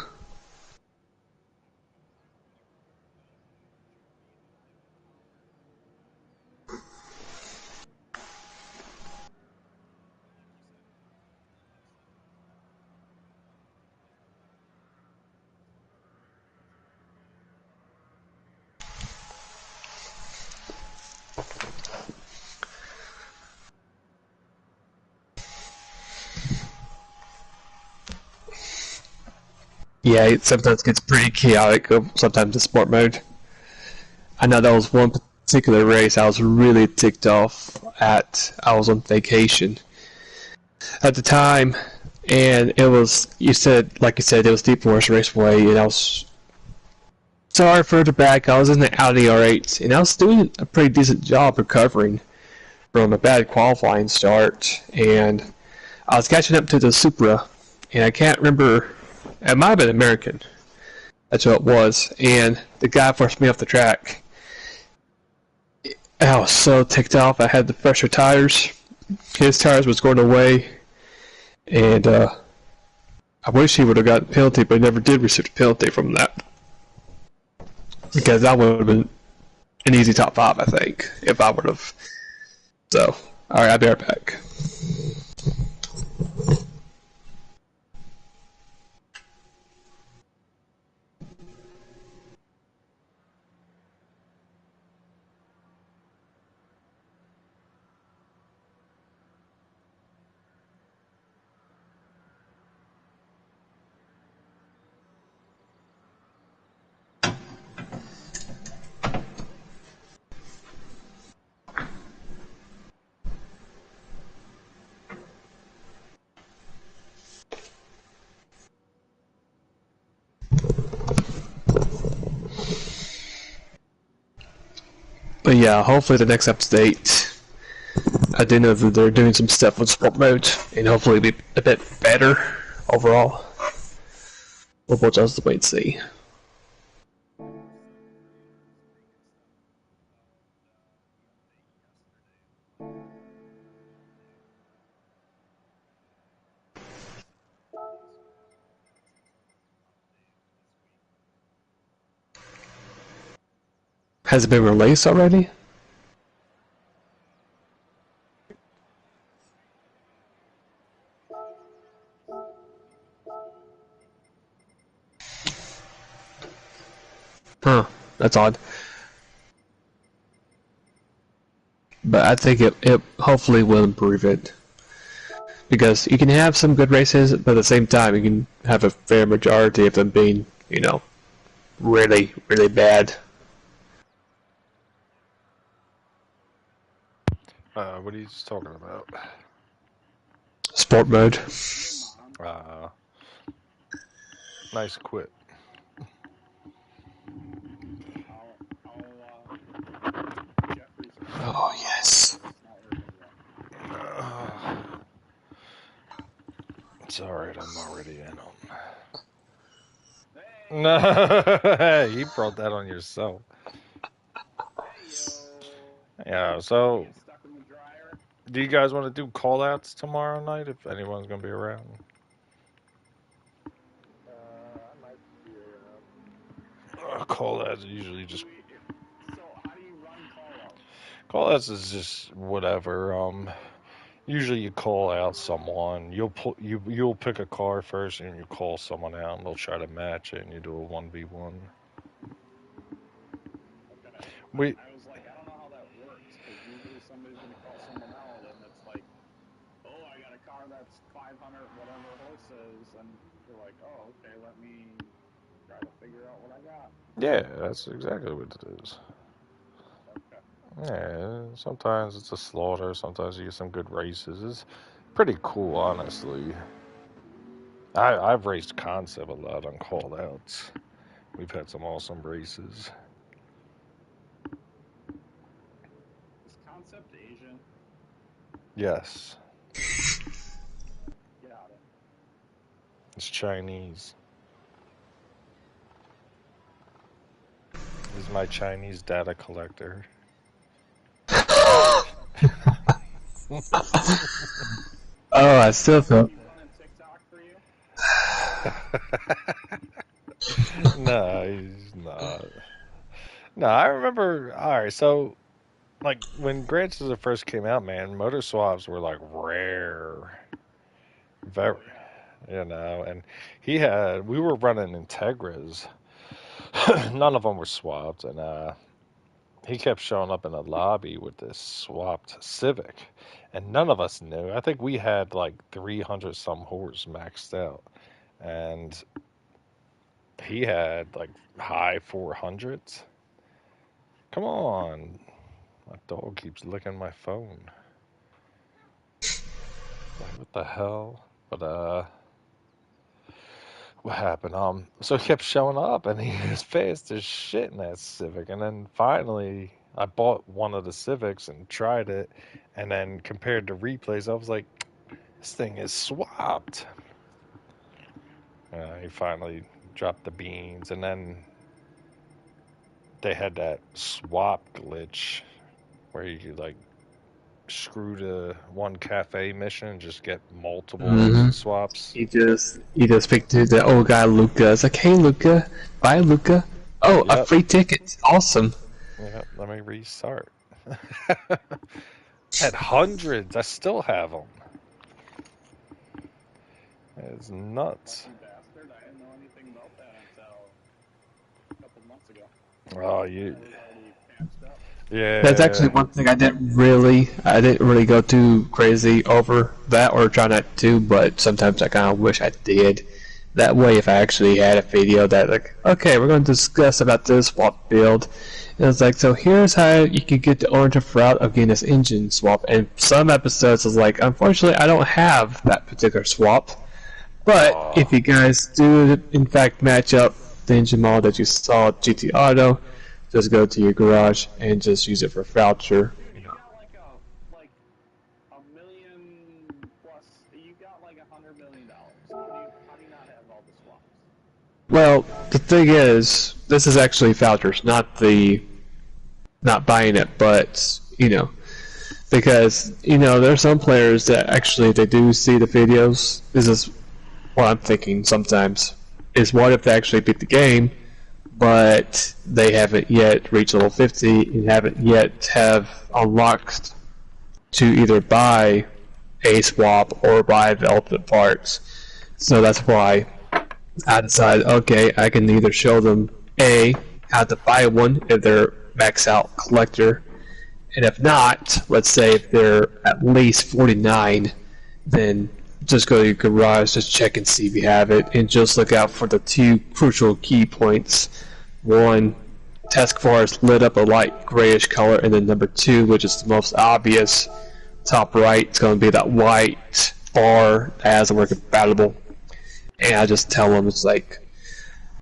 Yeah, it sometimes gets pretty chaotic. Sometimes in sport mode. I know that was one particular race I was really ticked off at. I was on vacation at the time, and it was like you said, it was Deep Forest Raceway, and I was sorry further back. I was in the Audi R8, and I was doing a pretty decent job recovering from a bad qualifying start, and I was catching up to the Supra, and I can't remember. It might have been American. That's what it was, and the guy forced me off the track. I was so ticked off. I had the fresher tires. His tires was going away, and I wish he would have gotten a penalty, but he never did receive a penalty from that. Because that would have been an easy top 5, I think, if I would have. So, alright, I'll be right back. But yeah, hopefully the next update, I do know that they're doing some stuff with sport mode, and hopefully it'll be a bit better overall. We'll just wait and see. Has it been released already? Huh, that's odd. But I think it hopefully will improve it. Because you can have some good races, but at the same time you can have a fair majority of them being, really, really bad. What are you talking about? Sport mode. Nice quit. Oh, yes. It's alright, I'm already in on. No, you brought that on yourself. Yeah, so Get stuck in the dryer. do you guys want to do call outs tomorrow night if anyone's going to be around? I might be around. Call outs usually just. So how do you run call-outs? Call outs is just whatever. Usually you call out someone. You'll pick a car first, and you call someone out, and they'll try to match it, and you do a 1v1. Okay. We I was like, I don't know how that works, because usually somebody's going to call someone out, and it's like, oh, I got a car that's 500 whatever horses, and you're like, oh, okay, let me try to figure out what I got. Yeah, that's exactly what it is. Okay. Yeah, sometimes it's a slaughter. Sometimes you get some good races. It's pretty cool, honestly. I've raced Concept a lot on call outs. We've had some awesome races. Is Concept Asian? Yes, Got it. it's Chinese. He's my Chinese data collector. Oh, I still feel. He running TikTok for you? No, he's not. No, I remember. All right, so like when Grand Theft first came out, man, motor swaps were like rare, very, and we were running Integras. None of them were swapped, and he kept showing up in the lobby with this swapped Civic, and none of us knew. I think we had like 300 some horse maxed out, and he had like high 400s. Come on. My dog keeps licking my phone. Like, what the hell? But, what happened? So he kept showing up, and he was fast as shit in that Civic. And then finally, I bought one of the Civics and tried it, and then compared to replays, I was like, this thing is swapped. He finally dropped the beans, and then they had that swap glitch where you could like screw to one cafe mission and just get multiple swaps. You just pick to the old guy Luca. It's like, hey Luca, bye Luca. Oh, a Yep. free ticket. Awesome. Yeah, let me restart. Had hundreds. I still have them. It's nuts. You bastard. I didn't know anything about that until a couple months ago. Oh, I you. was already patched up. Yeah. That's actually one thing I didn't really go too crazy over that or try not to, but sometimes I kind of wish I did. That way, if I actually had a video that like, okay, we're going to discuss about this swap build, and it's like, so here's how you can get the orange route of getting this engine swap. And some episodes is like, unfortunately, I don't have that particular swap. But if you guys do, in fact, match up the engine model that you saw at GT Auto, just go to your garage and just use it for voucher. You got like a million plus. You got like $100 million. How do you not have all the swaps? Well, the thing is, this is actually vouchers, not buying it, but because there are some players that actually they do see the videos. This is what I'm thinking sometimes. Is what if they actually beat the game, but they haven't yet reached level 50 and haven't yet have unlocked to either buy a swap or buy the ultimate parts. So that's why I decided, okay, I can either show them A, how to buy one if they're max out collector, and if not, let's say if they're at least 49, then just go to your garage, just check and see if you have it, and just look out for the two crucial key points. One, task force lit up a light grayish color, and then number two, which is the most obvious, top right, it's going to be that white bar that has the word compatible. And I just tell them, it's like,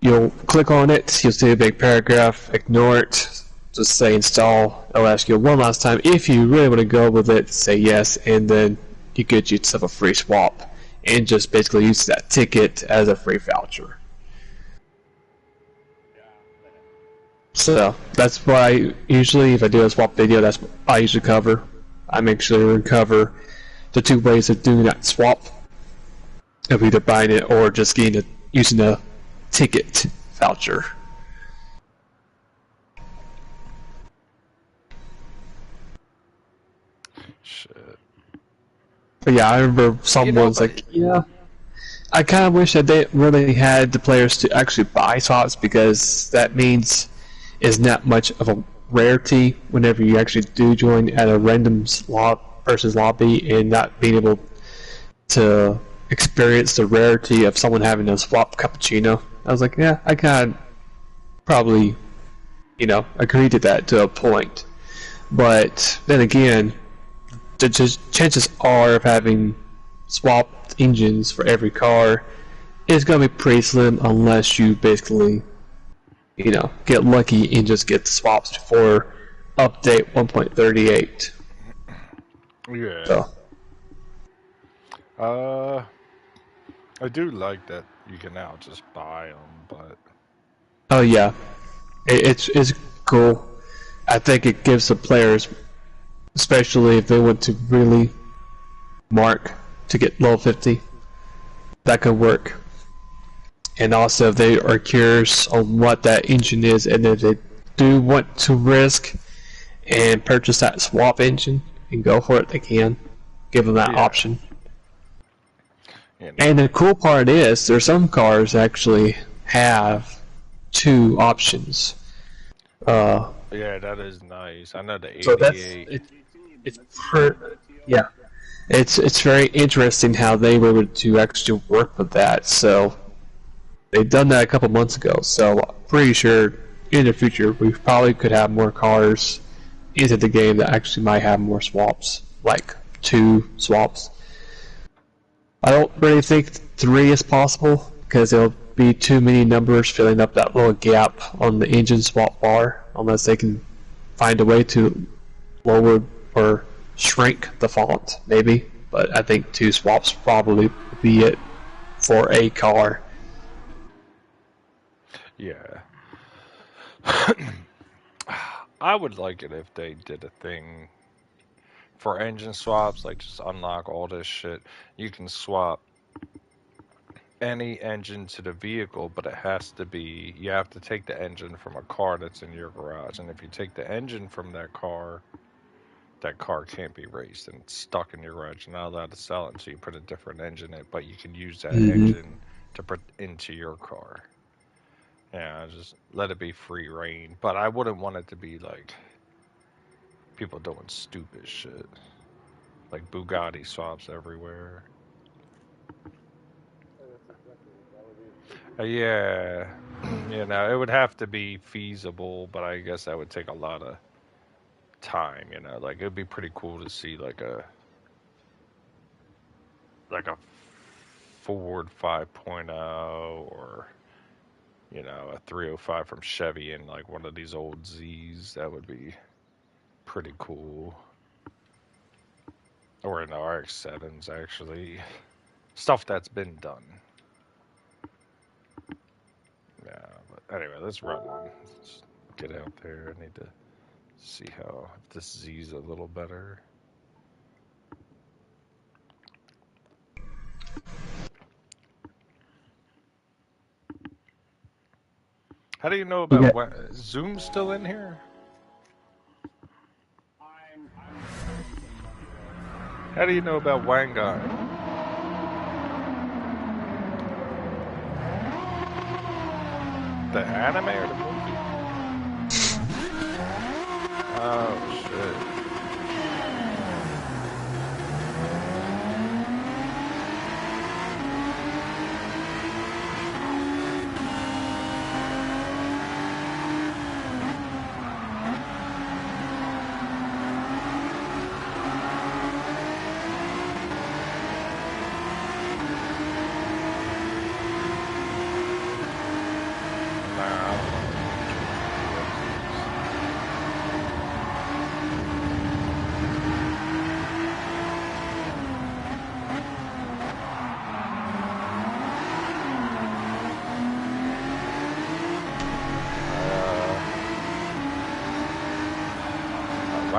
you'll click on it, you'll see a big paragraph, ignore it, just say install. I'll ask you one last time if you really want to go with it, say yes, and then you get yourself a free swap, and just basically use that ticket as a free voucher. So that's why usually if I do a swap video, that's what I usually cover. I make sure to cover the two ways of doing that swap, of either buying it or just getting it using a ticket voucher. Shit. But yeah, I remember someone's like, yeah, I kind of wish that they really had the players to actually buy swaps, because that means it's not much of a rarity whenever you actually do join at a random slot versus lobby, and not being able to experience the rarity of someone having a swap cappuccino. I was like, yeah, I kind of probably, agree to that to a point. But then again, the chances are of having swapped engines for every car is going to be pretty slim, unless you basically, get lucky and just get the swaps before update 1.38. Yeah. So. I do like that you can now just buy them, but... Oh yeah, it's cool. I think it gives the players, especially if they want to really mark to get level 50, that could work. And also if they are curious on what that engine is, and if they do want to risk and purchase that swap engine and go for it, they can. Give them that option. And the cool part is, there's some cars actually have 2 options. Yeah, that is nice. I know the 88. So it's very interesting how they were able to actually work with that. So they've done that a couple months ago. So I'm pretty sure in the future we probably could have more cars into the game that actually might have more swaps, like 2 swaps. I don't really think 3 is possible, because there'll be too many numbers filling up that little gap on the engine swap bar, unless they can find a way to lower or shrink the font, maybe. But I think 2 swaps probably would be it for a car. Yeah. I would like it if they did a thing for engine swaps, like just unlock all this shit. You can swap any engine to the vehicle, but it has to be, you have to take the engine from a car that's in your garage. And if you take the engine from that car can't be raced and it's stuck in your garage. You're not allowed to sell it until you put a different engine in it, but you can use that engine to put into your car. Yeah, just let it be free reign. But I wouldn't want it to be like people doing stupid shit, like Bugatti swaps everywhere. Yeah, it would have to be feasible, but I guess that would take a lot of time. Like it'd be pretty cool to see like a Ford 5.0 or a 305 from Chevy in like one of these old Z's. That would be pretty cool. Or in the RX-7s, actually. Stuff that's been done. Yeah, but anyway, let's run one. Let's get out there. I need to see how if this Z's a little better. How do you know about Zoom still in here? How do you know about Wangan? The anime or the movie? Oh shit.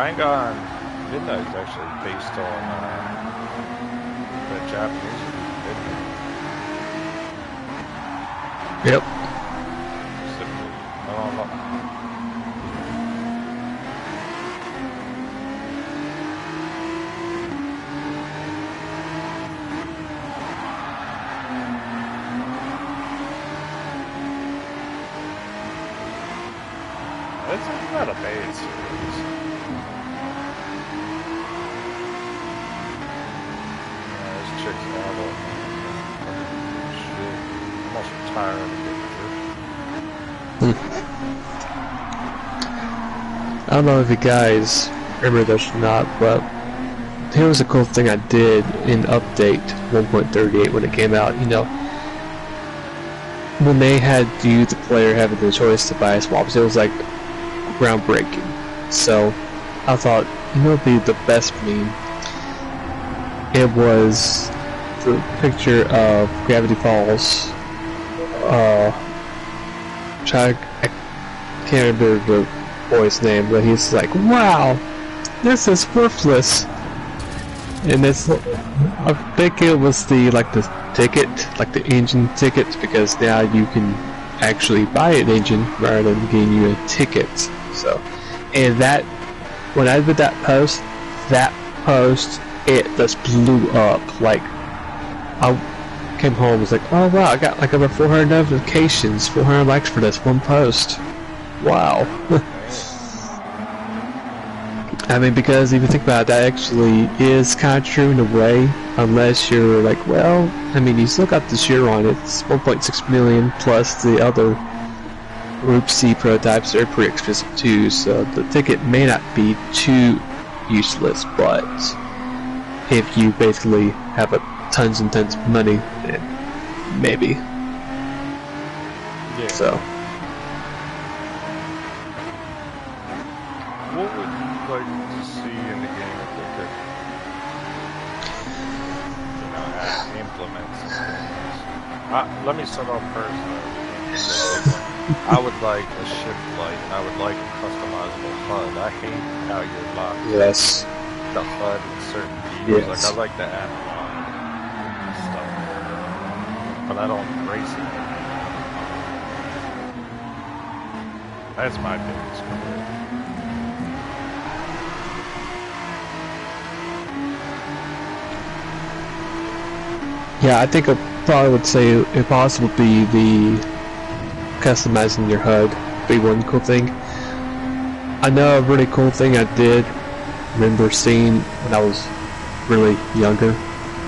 Trigon Midnight is actually based on the Japanese Midnight. Yep. Specifically. It's not a bad series. This chick's out of shit. I'm almost retired of it. I don't know if you guys remember this or not, but here was a cool thing I did in update 1.38 when it came out. You know, when they had you, the player, having the choice to buy swaps, it was like groundbreaking. So I thought, you know, it'd be the best meme. It was the picture of Gravity Falls. I can't remember the boy's name, but he's like, wow, this is worthless. And it's, I think it was the ticket, like the engine ticket, because now you can actually buy an engine rather than getting you a ticket. So, and that, when I did that post, it just blew up. Like, I came home and was like, oh wow, I got like over 400 notifications, 400 likes for this one post. Wow. I mean, because if you think about it, that actually is kind of true in a way, unless you're like, well, I mean, you still got the Chiron, it's 1.6 million plus the other Group C prototypes are pretty expensive too, so the ticket may not be too useless, but if you basically have tons and tons of money, then maybe. Yeah. So. What would you like to see in the game if they could, add implements and things? Let me start off first. I would like a ship light, and I would like a customizable HUD. I hate how you're locked. Yes. The HUD in certain views. Yes. Like, I like the analog stuff, but I don't race it. That's my biggest complaint. Yeah, I think I probably would say it possibly be the customizing your HUD be one cool thing. I know a really cool thing I did remember seeing when I was really younger,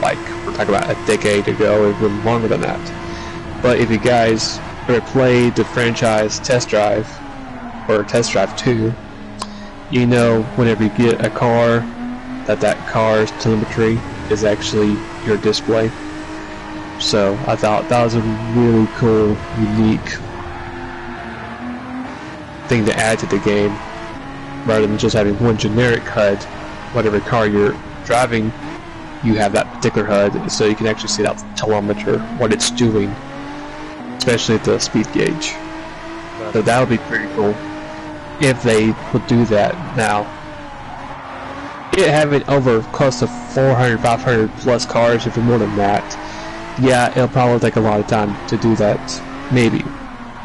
like we're talking about a decade ago, even longer than that. But if you guys ever played the franchise Test Drive or Test Drive 2, you know whenever you get a car, that car's telemetry is actually your display. So I thought that was a really cool, unique thing to add to the game, rather than just having one generic HUD. Whatever car you're driving, you have that particular HUD, so you can actually see that telemeter, what it's doing, especially at the speed gauge. So that would be pretty cool if they would do that. Now, it having over close to 400, 500 plus cars, if more than that, yeah, it'll probably take a lot of time to do that. Maybe,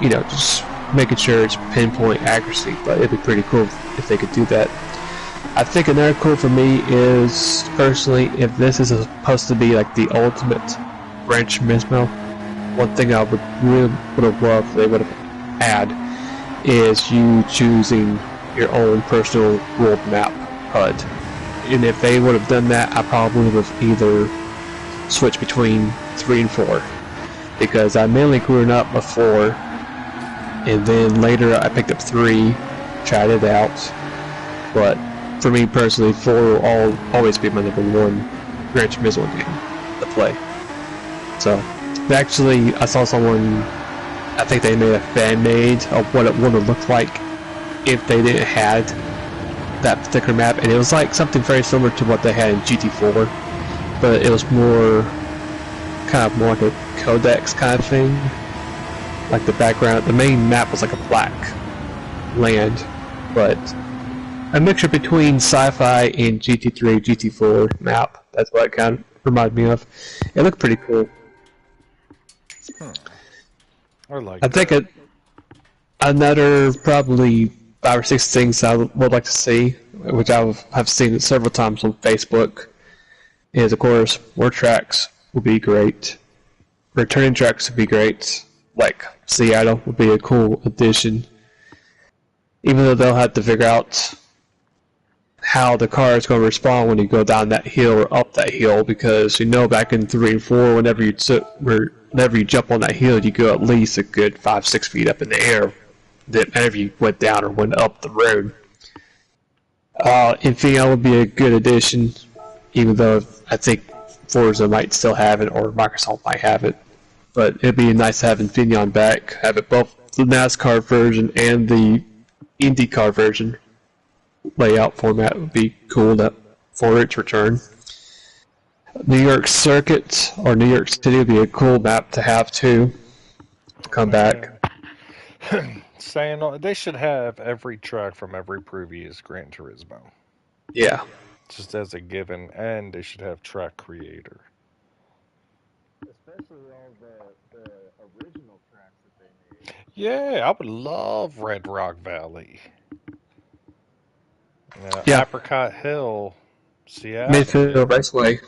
just making sure it's pinpoint accuracy, but it'd be pretty cool if they could do that. I think another cool for me is, personally, if this is supposed to be like the ultimate Gran Turismo, one thing I would have loved if they would have had is you choosing your own personal world map HUD. And if they would have done that, I probably would have either switched between 3 and 4, because I mainly grew up with 4, and then later I picked up 3, tried it out, but for me personally, 4 will always be my #1 Gran Turismo game to play. So, actually, I saw someone, I think they made a fan-made of what it would have looked like if they didn't have that particular map, and it was like something very similar to what they had in GT4, but it was more like a codex kind of thing. Like the background, the main map was like a black land, but a mixture between sci-fi and GT3, GT4 map. That's what it kind of reminded me of. It looked pretty cool. I think another probably 5 or 6 things I would like to see, which I have seen it several times on Facebook, is of course more tracks would be great. Returning tracks would be great. Like Seattle would be a cool addition. Even though they'll have to figure out how the car is going to respond when you go down that hill or up that hill, because back in 3 and 4, whenever you jump on that hill, you go at least a good 5-6 feet up in the air. Whenever you went down or went up the road. Infineon would be a good addition, even though I think Forza might still have it or Microsoft might have it. But it'd be nice to have Infineon back, have it both the NASCAR version and the IndyCar version. Layout format would be cool for its return. New York Circuit or New York City would be a cool map to have too. To come back. Saying they should have every track from every previous Gran Turismo. Yeah. Just as a given, and they should have track creator. Especially all the original tracks that they made. Yeah, I would love Red Rock Valley. Yeah. Apricot Hill, Seattle. Midfield Raceway.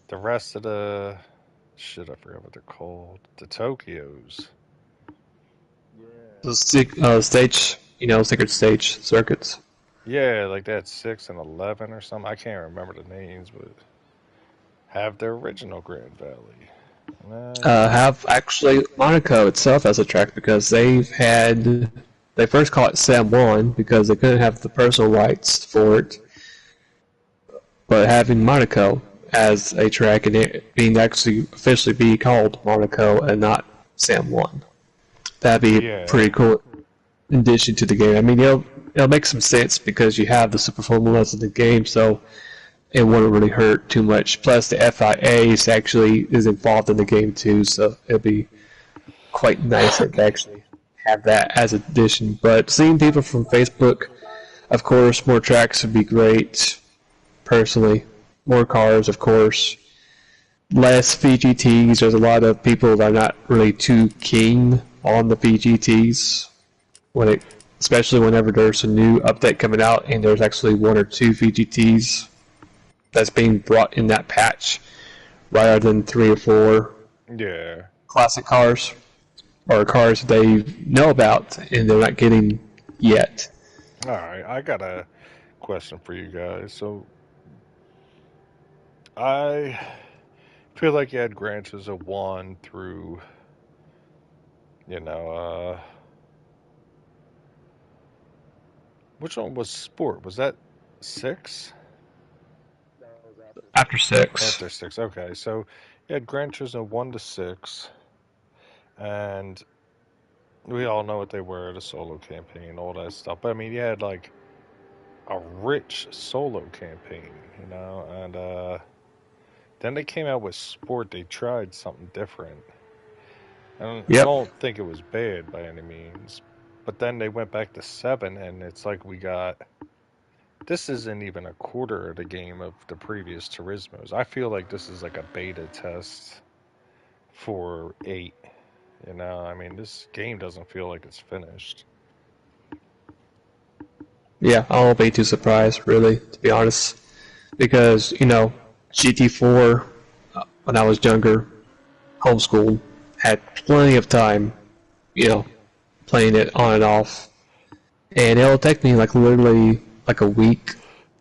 The rest of the shit, I forgot what they're called. The Tokyos. The stage, secret stage circuits. Yeah, like that 6 and 11 or something. I can't remember the names, but have the original Grand Valley. Have actually Monaco itself as a track, because they first called it Sam 1 because they couldn't have the personal rights for it. But having Monaco as a track and it being actually officially be called Monaco and not Sam 1. That'd be a pretty cool addition to the game. I mean, it'll make some sense because you have the super formulas in the game, so it wouldn't really hurt too much. Plus, the FIA is involved in the game too, so it'd be quite nice to actually have that as an addition. But seeing people from Facebook, of course, more tracks would be great. Personally, more cars, of course. Less VGTs. There's a lot of people that are not really too keen on the VGTs, especially whenever there's a new update coming out and there's actually 1 or 2 VGTs that's being brought in that patch, rather than 3 or 4 classic cars or cars they know about and they're not getting yet. All right, I got a question for you guys. So I feel like you had Gran Turismo 1 through which one was Sport? Was that 6? After 6. After 6, okay. So you had Gran Turismo 1 to 6, and we all know what they were, the solo campaign, all that stuff. But I mean, you had like a rich solo campaign, and then they came out with Sport. They tried something different. I don't think it was bad by any means. But then they went back to 7, and it's like this isn't even a quarter of the game of the previous Turismos. I feel like this is like a beta test for 8. I mean, this game doesn't feel like it's finished. Yeah, I won't be too surprised, really, to be honest. Because, GT4, when I was younger, homeschooled, had plenty of time, playing it on and off. And it'll take me literally a week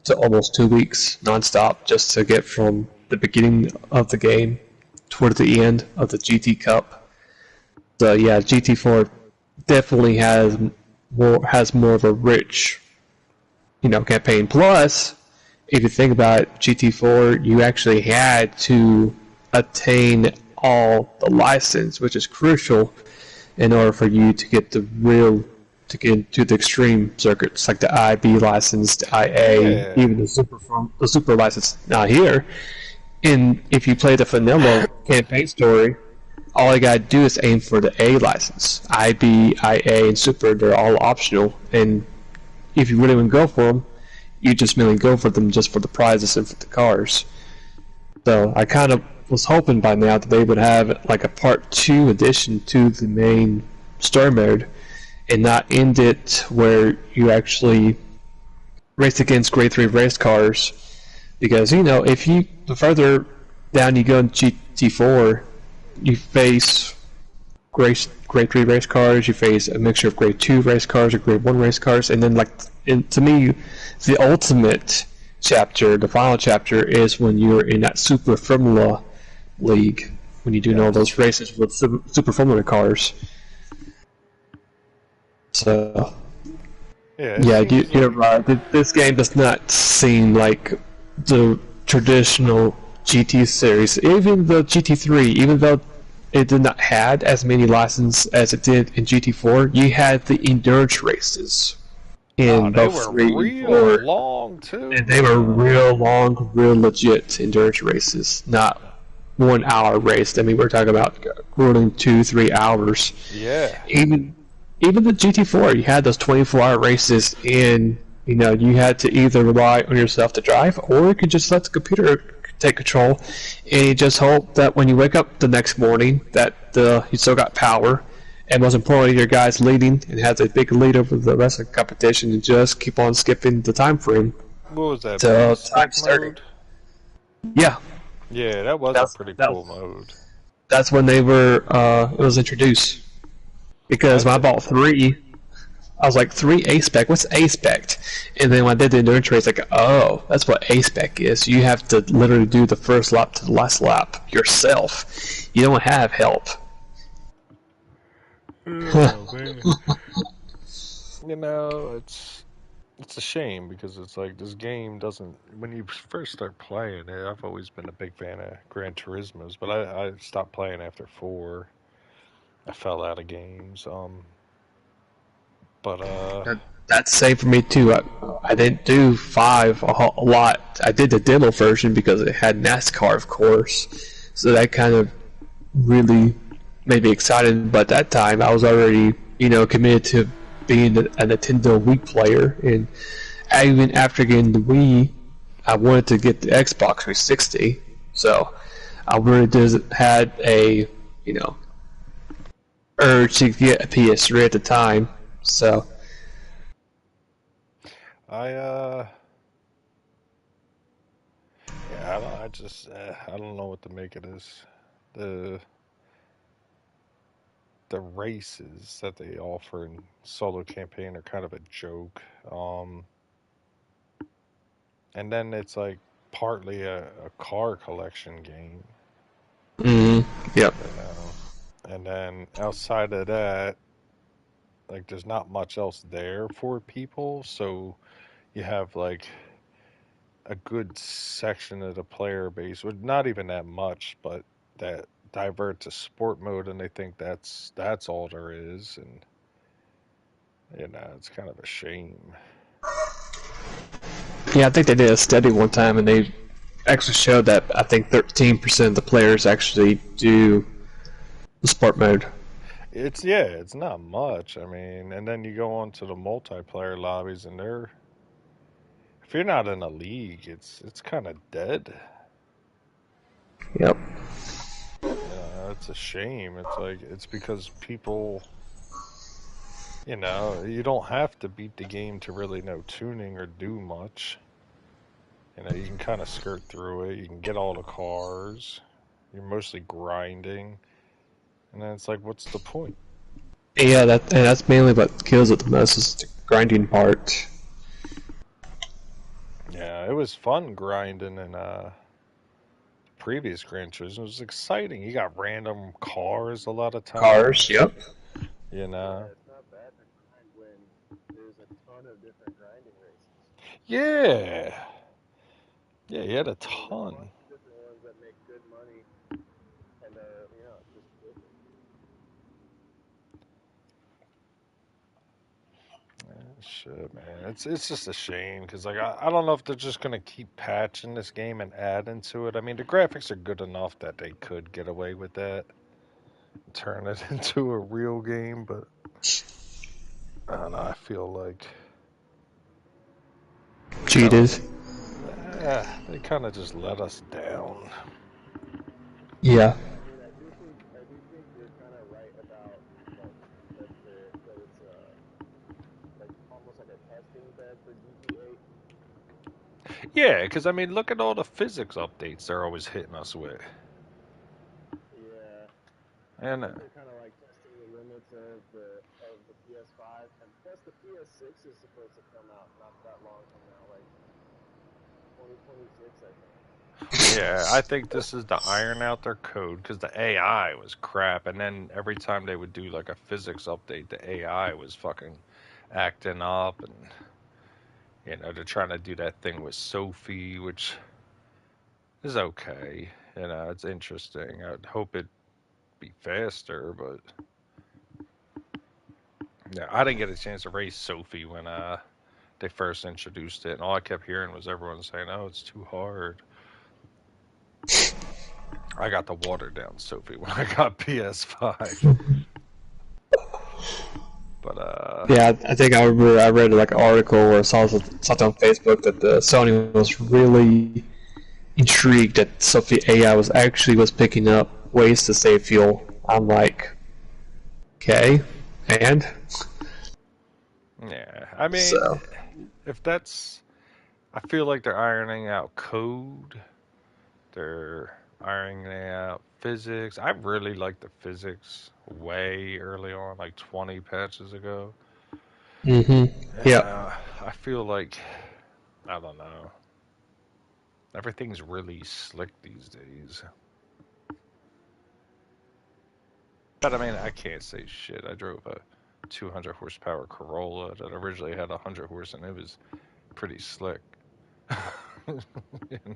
to almost 2 weeks nonstop just to get from the beginning of the game toward the end of the GT Cup. So yeah, GT4 definitely has more of a rich, campaign. Plus, if you think about it, GT4, you actually had to attain all the license, which is crucial in order for you to get get into the extreme circuits, like the IB license, the IA, even the super license. Now here, if you play the vanilla campaign story, all you gotta do is aim for the A license. IB, IA, and super, they're all optional, and if you really want to go for them, You just mainly go for them just for the prizes and for the cars. So I kind of was hoping by now that they would have like a part 2 addition to the main story mode, and not end it where you actually race against grade 3 race cars. Because, you know, if you, the further down you go in GT4, you face grade 3 race cars, you face a mixture of grade 2 race cars or grade 1 race cars, and then, like, to me, the ultimate chapter, the final chapter, is when you're in that Super Formula League, when you do all those races with Super Formula cars. So, yeah, you're right. This game does not seem like the traditional GT series. Even the GT3, even though it did not have as many licenses as it did in GT4, you had the endurance races in both 3 and 4. Long too. And they were real long, real legit endurance races, not 1 hour race. I mean, we're talking about running 2-3 hours. Yeah. Even the GT4, you had those 24-hour races, and you know you had to either rely on yourself to drive, or you could just let the computer take control, and you just hope that when you wake up the next morning that you still got power, and most importantly, your guy's leading and has a big lead over the rest of the competition, and just keep on skipping the time frame. What was that? Till time starting. Yeah. Yeah, that was a pretty cool mode. That's when they were. It was introduced. Because when I bought 3, I was like, 3 A-Spec? What's A-Spec? And then when I did the endurance race, like, oh, that's what A-Spec is. You have to literally do the first lap to the last lap yourself. You don't have help. Oh, man. You know, it's a shame because it's like this game doesn't. When you first start playing it, I've always been a big fan of Gran Turismo's, but I stopped playing after 4. I fell out of games. That's the same for me too. I didn't do 5 a lot. I did the demo version because it had NASCAR, of course. So that kind of really made me excited. But at that time, I was already, committed to being a Nintendo Wii player. And even after getting the Wii, I wanted to get the Xbox 360. So I really had a, urge to get a PS3 at the time. So I don't know what to make of this. The races that they offer in solo campaign are kind of a joke. And then it's like partly a car collection game. Yep. And then outside of that, like there's not much else there for people, so you have like a good section of the player base, with not even that much, but that divert to sport mode, and they think that's all there is, and it's kind of a shame. Yeah, I think they did a study one time, and they actually showed that I think 13% of the players actually do the sport mode. It's not much. I mean, and then you go on to the multiplayer lobbies, and if you're not in a league, it's kind of dead. Yep. It's a shame. It's because people, you don't have to beat the game to really know tuning or do much. You can kind of skirt through it. You can get all the cars. You're mostly grinding. And then it's like, what's the point? Yeah, that's mainly what kills it the most, is the grinding part. Yeah, it was fun grinding in previous Gran Turismo. It was exciting. You got random cars a lot of times. Cars, yep. You know. Yeah, it's not bad to grind when there's a ton of different grinding races. Yeah. Yeah, you had a ton. Different ones that make good money and just good. Shit, man, it's just a shame because I don't know if they're just gonna keep patching this game and adding to it. I mean, the graphics are good enough that they could get away with that, turn it into a real game, but I don't know. I feel like cheated. They kind of just let us down. Yeah. I do think you're kind of right about that it's like almost like a testing bed for GT8. Yeah, because I mean, look at all the physics updates they're always hitting us with. Yeah. And They're kind of like testing the limits of the PS5, and plus the PS6 is supposed to come out not that long from now, like 2026, I think. yeah, I think this is to iron out their code because the AI was crap, and then every time they would do like a physics update, the AI was fucking acting up, and you know they're trying to do that thing with Sophie, which is okay. You know, it's interesting. I'd hope it be faster, but yeah, I didn't get a chance to race Sophie when they first introduced it, and all I kept hearing was everyone saying, "Oh, it's too hard." I got the watered down Sophie when I got PS5. But Yeah, I think I remember I read like an article or saw something on Facebook that the Sony was really intrigued that Sophie AI was picking up ways to save fuel. I'm like, okay, and yeah, I mean, so if that's, I feel like they're ironing out code. They're ironing out physics. I really liked the physics way early on, like 20 patches ago. yeah, I feel like, I don't know. Everything's really slick these days. But I mean, I can't say shit. I drove a 200 horsepower Corolla that originally had 100 horse, and it was pretty slick. You know?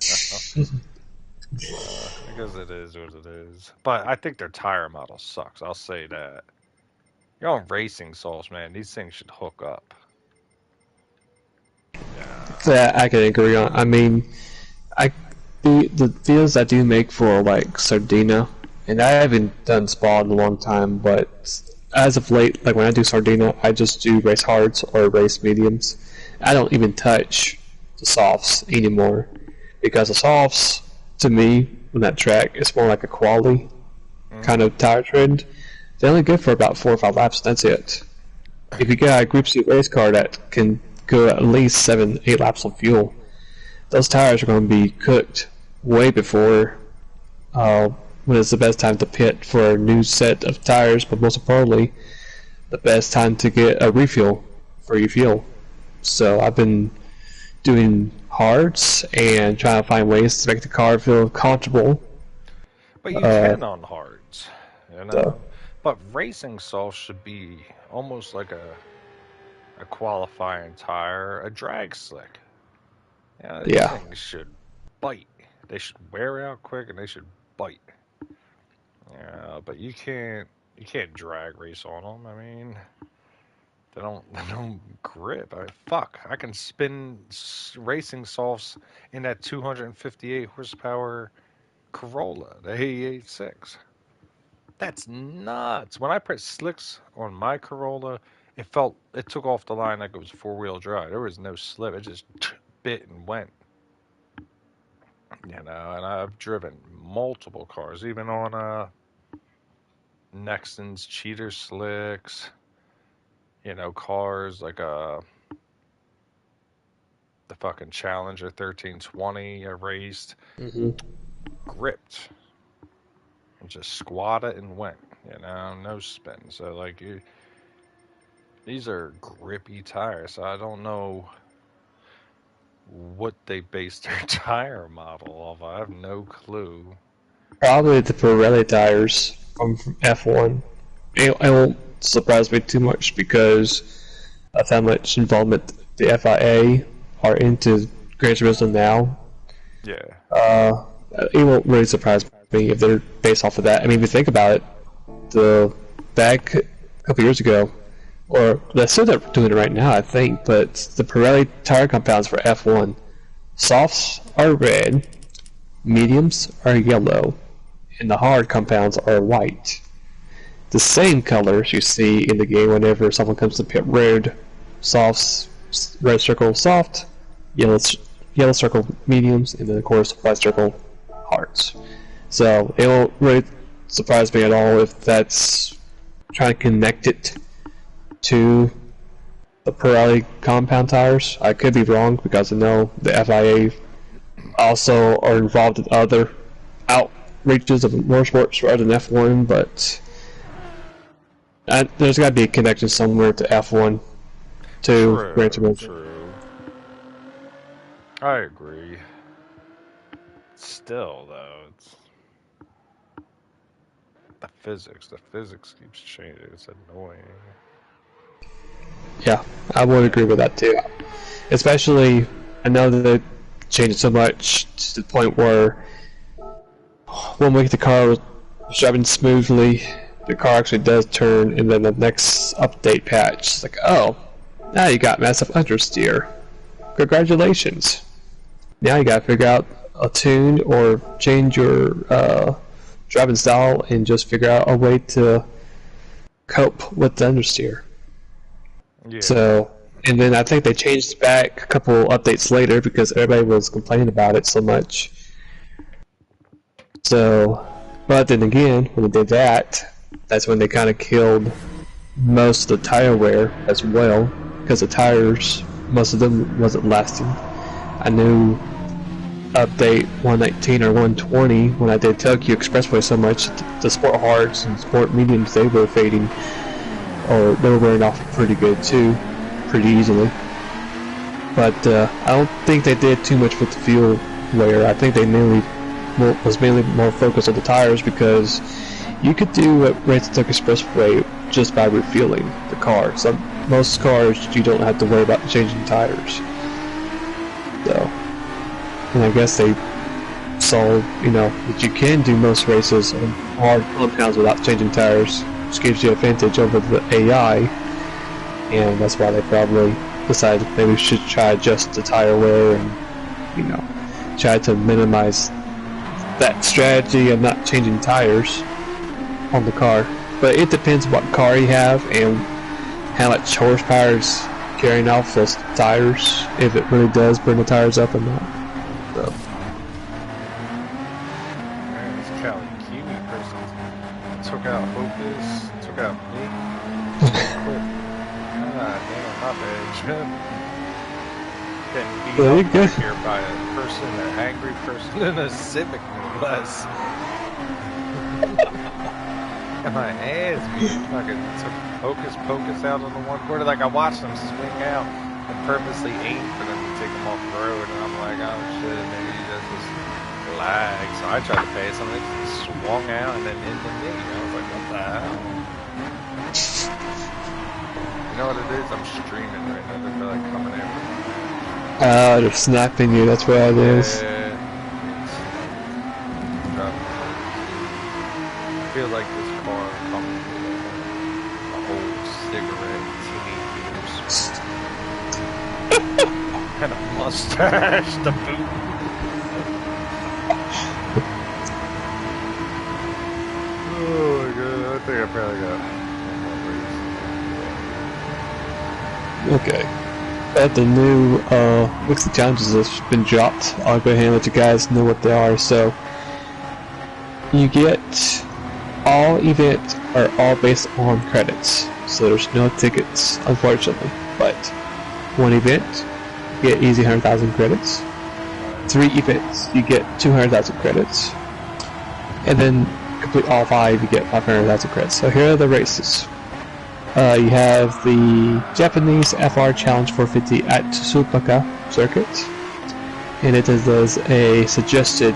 I guess it is what it is. But I think their tire model sucks. I'll say that. You're on racing souls, man. These things should hook up. Yeah. that I can agree on. I mean, the videos I do make for like Sardina, and I haven't done Spa in a long time, but as of late, like when I do Sardina, I just do race hards or race mediums. I don't even touch the softs anymore because the softs, to me, on that track, it's more like a quality kind of tire trend. They're only good for about 4 or 5 laps. That's it. If you got a Group C race car that can go at least 7, 8 laps of fuel, those tires are going to be cooked way before when it's the best time to pit for a new set of tires, but most importantly, the best time to get a refuel for your fuel. So I've been doing hards and trying to find ways to make the car feel comfortable. But you can on hards, you know. So- But racing sauce should be almost like a qualifying tire, a drag slick. You know, these Yeah. things should bite. They should wear out quick, and they should bite. Yeah, but you can't drag race on them. I mean, they don't grip. I mean, fuck, I can spin racing softs in that 258 horsepower Corolla, the 886. That's nuts. When I put slicks on my Corolla, it took off the line like it was 4-wheel drive. There was no slip. It just bit and went. You know, and I've driven multiple cars, even on Nexton's cheater slicks. You know, cars like the fucking Challenger 1320 I raced, gripped, and just squatted and went. You know, no spin. So like these are grippy tires. So I don't know what they base their tire model off. I have no clue. Probably the Pirelli tires from F1. It won't surprise me too much because of how much involvement the FIA are into Gran Turismo now. Yeah. It won't really surprise me if they're based off of that. I mean, if you think about it, back a couple years ago, or they're still doing it right now, I think, but the Pirelli tire compounds for F1, softs are red, mediums are yellow, and the hard compounds are white. The same colors you see in the game whenever someone comes to pit road: softs, red circle soft, yellow circle mediums, and then of course white circle hards. So it won't really surprise me at all if that's trying to connect it to the Pirelli compound tires. I could be wrong because I know the FIA also are involved in other outreaches of motorsports rather than F1, but there's got to be a connection somewhere to F1 to Gran Turismo. True. I agree. Still, though, it's the physics. The physics keeps changing. It's annoying. Yeah, I would agree with that too. Especially, I know that they changed so much to the point where one week the car was driving smoothly, the car actually does turn, and then the next update patch, it's like, oh, now you got massive understeer. Congratulations. Now you gotta figure out a tune or change your driving style and just figure out a way to cope with the understeer. Yeah. So, and then I think they changed back a couple updates later because everybody was complaining about it so much. So, but then again, when they did that, that's when they kind of killed most of the tire wear as well, because the tires, most of them wasn't lasting. I knew update 119 or 120, when I did Tokyo Expressway so much, the sport hards and sport mediums, they were fading, or they were wearing off pretty good too, pretty easily. But I don't think they did too much with the fuel wear. I think they was mainly more focused on the tires, because you could do what Race Tokyo Expressway just by refueling the car. Most cars you don't have to worry about changing tires. So, and I guess they saw, that you can do most races on hard compounds without changing tires, which gives you an advantage over the AI, and that's why they probably decided maybe we should try adjust the tire wear and, try to minimize that strategy of not changing tires on the car. But it depends what car you have and how much horsepower is carrying off those tires, if it really does burn the tires up or not. So. Man, this Cali Kiwi person took out Hopus, took out me. God damn, my bad, Jim. Getting beat up here by a person, an angry person in a Civic, no less. And my ass beat. Fucking took Hocus Pocus out on the one quarter. Like, I watched them swing out and purposely aim for them to take them off the road. And I'm like, oh shit, maybe that's just lag. So I tried to pass them. They just swung out and then into me. I was like, what the hell? You know what it is? I'm streaming right now. They're like coming after me. They're sniping you, that's what it is. I feel like this car comes with a whole cigarette, teenage years, and a mustache to boot. Oh my god, I think I probably got one more race. Okay. The new weekly challenges have been dropped. I'll go ahead and let you guys know what they are. So, you get all events are all based on credits, so there's no tickets, unfortunately. But one event, you get easy 100,000 credits. 3 events, you get 200,000 credits, and then complete all 5, you get 500,000 credits. So here are the races. You have the Japanese FR Challenge 450 at Tsuzuka Circuit, and it does a suggested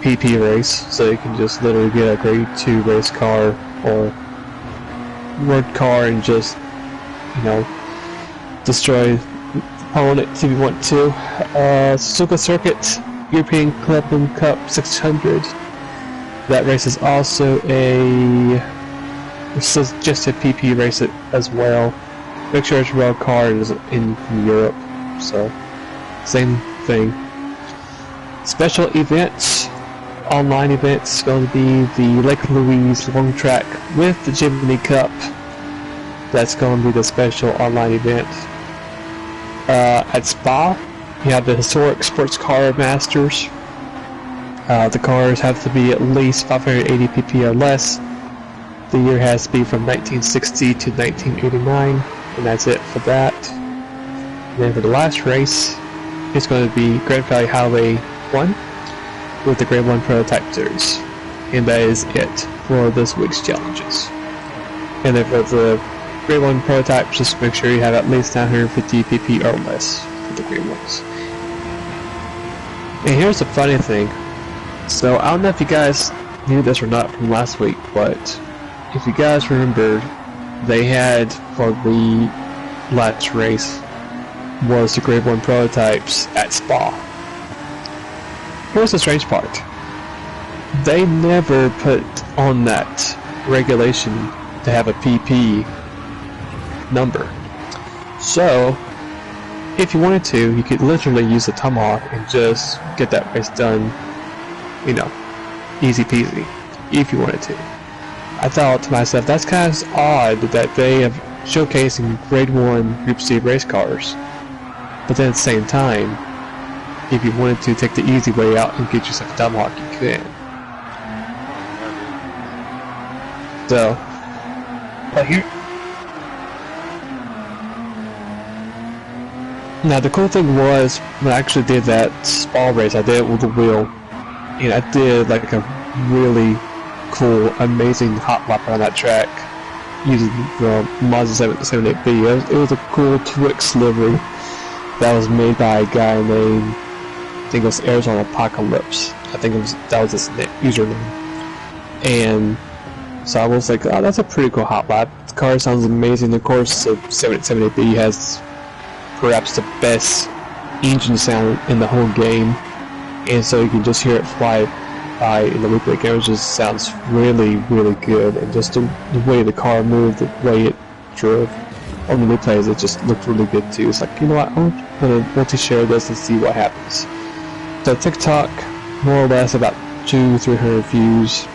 PP race, so you can just literally get a grade 2 race car or road car and just, destroy the opponent if you want to. Suzuka Circuit European Club and Cup 600. That race is also a suggested PP race as well. Make sure it's road car is in Europe, so same thing. Special events. Online events going to be the Lake Louise Long Track with the Jimny Cup. That's going to be the special online event. At Spa, you have the historic sports car masters. The cars have to be at least 580 pp or less. The year has to be from 1960 to 1989, and that's it for that. And then for the last race, it's going to be Grand Valley Highway 1 with the Grade 1 Prototype Series. And that is it for this week's challenges. And then for the Grade 1 Prototypes, just make sure you have at least 950 pp or less for the Grade 1s. And here's the funny thing. So I don't know if you guys knew this or not from last week, but if you guys remember, they had for the last race was the Grade 1 Prototypes at Spa. Here's the strange part. They never put on that regulation to have a PP number. So, if you wanted to, you could literally use the Tomahawk and just get that race done, you know, easy peasy, if you wanted to. I thought to myself, that's kind of odd that they have showcasing Grade 1 Group C race cars, but then at the same time, if you wanted to take the easy way out and get yourself a Tomahawk, you could. So, but here. Now the cool thing was, when I actually did that Spa race, I did it with the wheel, and I did like a really cool, amazing hot lap on that track using the Mazda 778B. It was a cool Twix livery that was made by a guy named, I think it was Arizona Apocalypse. I think that was his username. And so I was like, oh, that's a pretty cool hot lap. The car sounds amazing. Of course, the 778B has perhaps the best engine sound in the whole game, and so you can just hear it fly by in the replay camera. It just sounds really, really good, and just the way the car moved, the way it drove on the replays, it just looked really good too. It's like, you know what, I'm gonna multi-share this and see what happens. So TikTok, more or less about 200-300 views.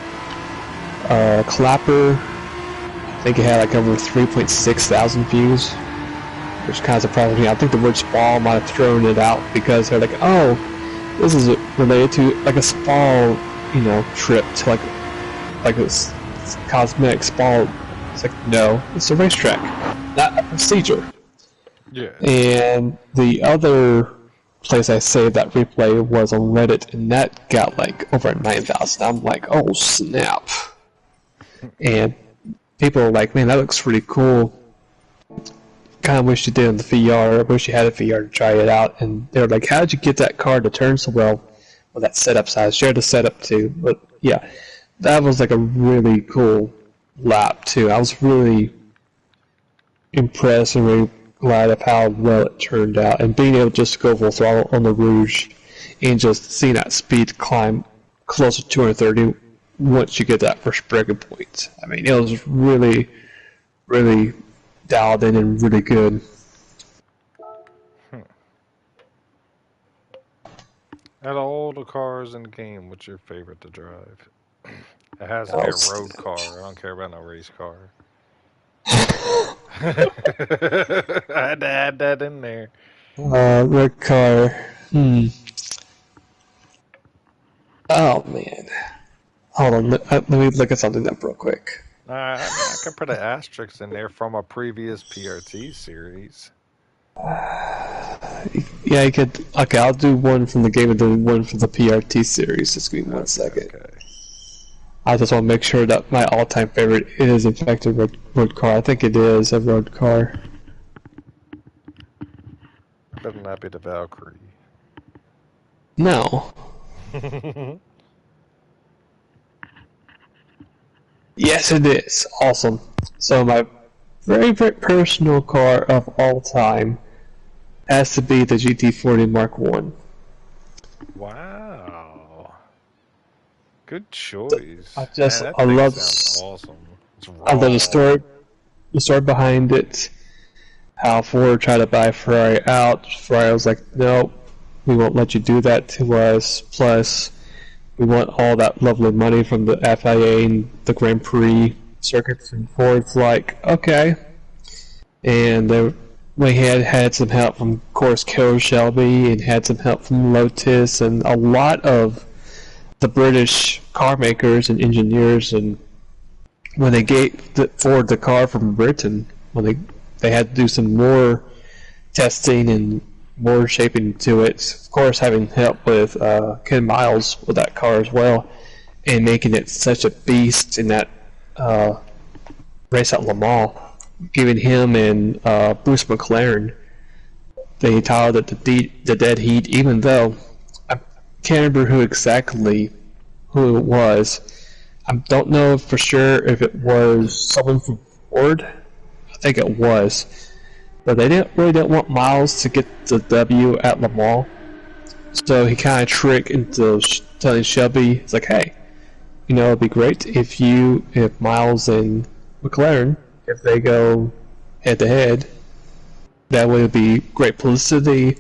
Clapper, I think it had like over 3.6 thousand views, which kind of surprised me. I think the word Spa might have thrown it out because they're like, oh, this is related to like a spa, you know, trip to like a cosmetic spa. It's like, no, it's a racetrack, not a procedure. Yeah. And the other place I saved that replay was on Reddit, and that got like over 9,000. I'm like, oh snap. And people are like, man, that looks really cool. Kind of wish you did in the VR. I wish you had a VR to try it out. And they're like, how did you get that car to turn so well with that setup size? Share the setup too. But yeah, that was like a really cool lap too. I was really impressed and really glad of how well it turned out. And being able to just go full throttle on the Rouge and just seeing that speed climb close to 230 once you get that first breaking point. I mean, it was really, really dialed in and really good. Out of all the cars in the game, what's your favorite to drive? It has to be a road car. I don't care about no race car. I had to add that in there. Road car. Oh man. Hold on, let me look at something up real quick. I could put an asterisk in there from a previous PRT series. Yeah, you could. Okay, I'll do one from the game and then one from the PRT series. Just give me 1 second. Okay. I just want to make sure that my all-time favorite is in fact a road car. I think it is a road car. Better not be the Valkyrie. No. Yes, it is. Awesome. So my favorite personal car of all time has to be the GT40 Mark 1. Wow. Good choice. I just, Man, I love, sounds awesome. It's I love raw. the story behind it. How Ford tried to buy Ferrari out. Ferrari was like, no, we won't let you do that to us. Plus, we want all that lovely money from the FIA and the Grand Prix circuits. And Ford's like, okay. And they we had some help from, of course, Carroll Shelby, and had some help from Lotus, and a lot of the British car makers and engineers. And when they gave Ford the car from Britain, when they had to do some more testing and more shaping to it. Of course, having help with Ken Miles with that car as well, and making it such a beast in that race at Le Mans, giving him and Bruce McLaren the title that the dead heat. Even though I can't remember who it was. I don't know for sure if it was someone from Ford. I think it was. But they didn't want Miles to get the W at Le Mans. So he kind of tricked into telling Shelby, it's like, hey, it'd be great if Miles and McLaren, if they go head to head, that would be great publicity.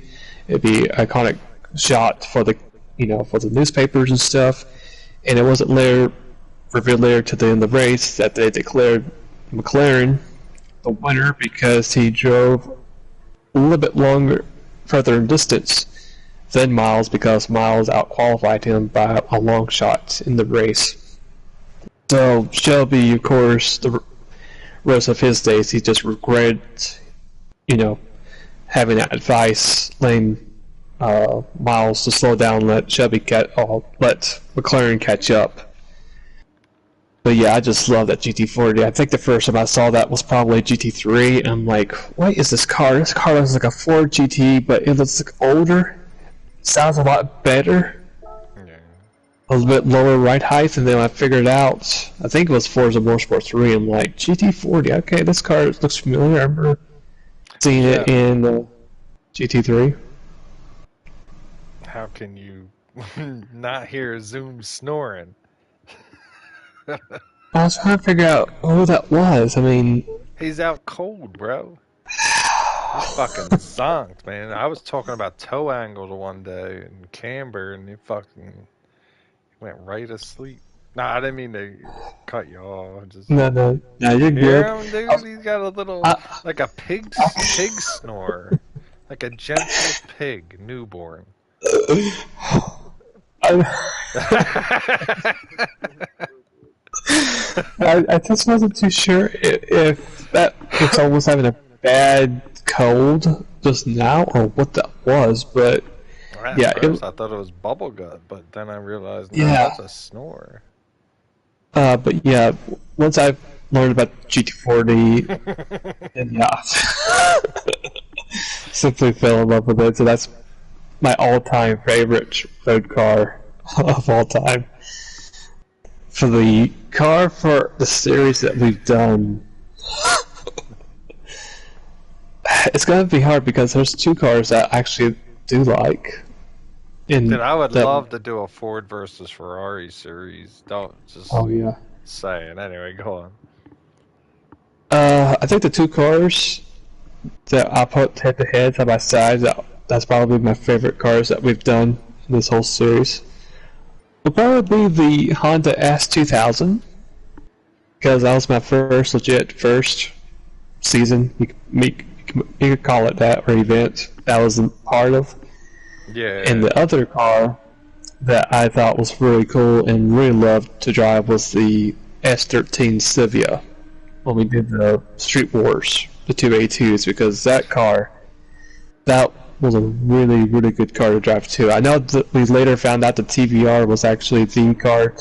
It'd be an iconic shot for the newspapers and stuff. And it wasn't revealed later to the end of the race that they declared McLaren the winner because he drove a little bit further in distance than Miles, because Miles outqualified him by a long shot in the race. So Shelby, of course, the rest of his days, he just regretted, having that advice, letting Miles to slow down, let McLaren catch up. But yeah, I just love that GT40. I think the first time I saw that was probably GT3, and I'm like, what is this car? This car looks like a Ford GT, but it looks like older. Sounds a lot better. Yeah. A little bit lower ride height, and then I figured out, I think it was Forza Motorsport 3, I'm like, GT40, okay, this car looks familiar. I remember seeing it in GT3. How can you not hear Zoom snoring? I was trying to figure out who that was. I mean, He's out cold, bro. He's fucking zonked, man. I was talking about toe angle one day in Camber, and he went right asleep. Nah, I didn't mean to cut you off. no, you're Hear good. him, dude? He's got a little, like a pig snore. Like a gentle pig, newborn. I just wasn't too sure if someone was having a bad cold just now or what that was, but At first I thought it was bubble gut, but then I realized no, that's a snore. But yeah, once I learned about GT40, and yeah, simply fell in love with it. So that's my all-time favorite road car of all time. For the car for the series that we've done, it's gonna be hard because there's two cars that I actually do like. Dude, I would love to do a Ford versus Ferrari series. Don't just say it. Anyway, go on. I think the two cars that I put head to head side by side, that's probably my favorite cars that we've done in this whole series. Will probably be the Honda S2000, because that was my first season. You could call it that, or event that was a part of. Yeah. And the other car that I thought was really cool and really loved to drive was the S13 Silvia when we did the Street Wars, the 2A2s, because that was a really, really good car to drive too. I know that we later found out the TVR was actually the car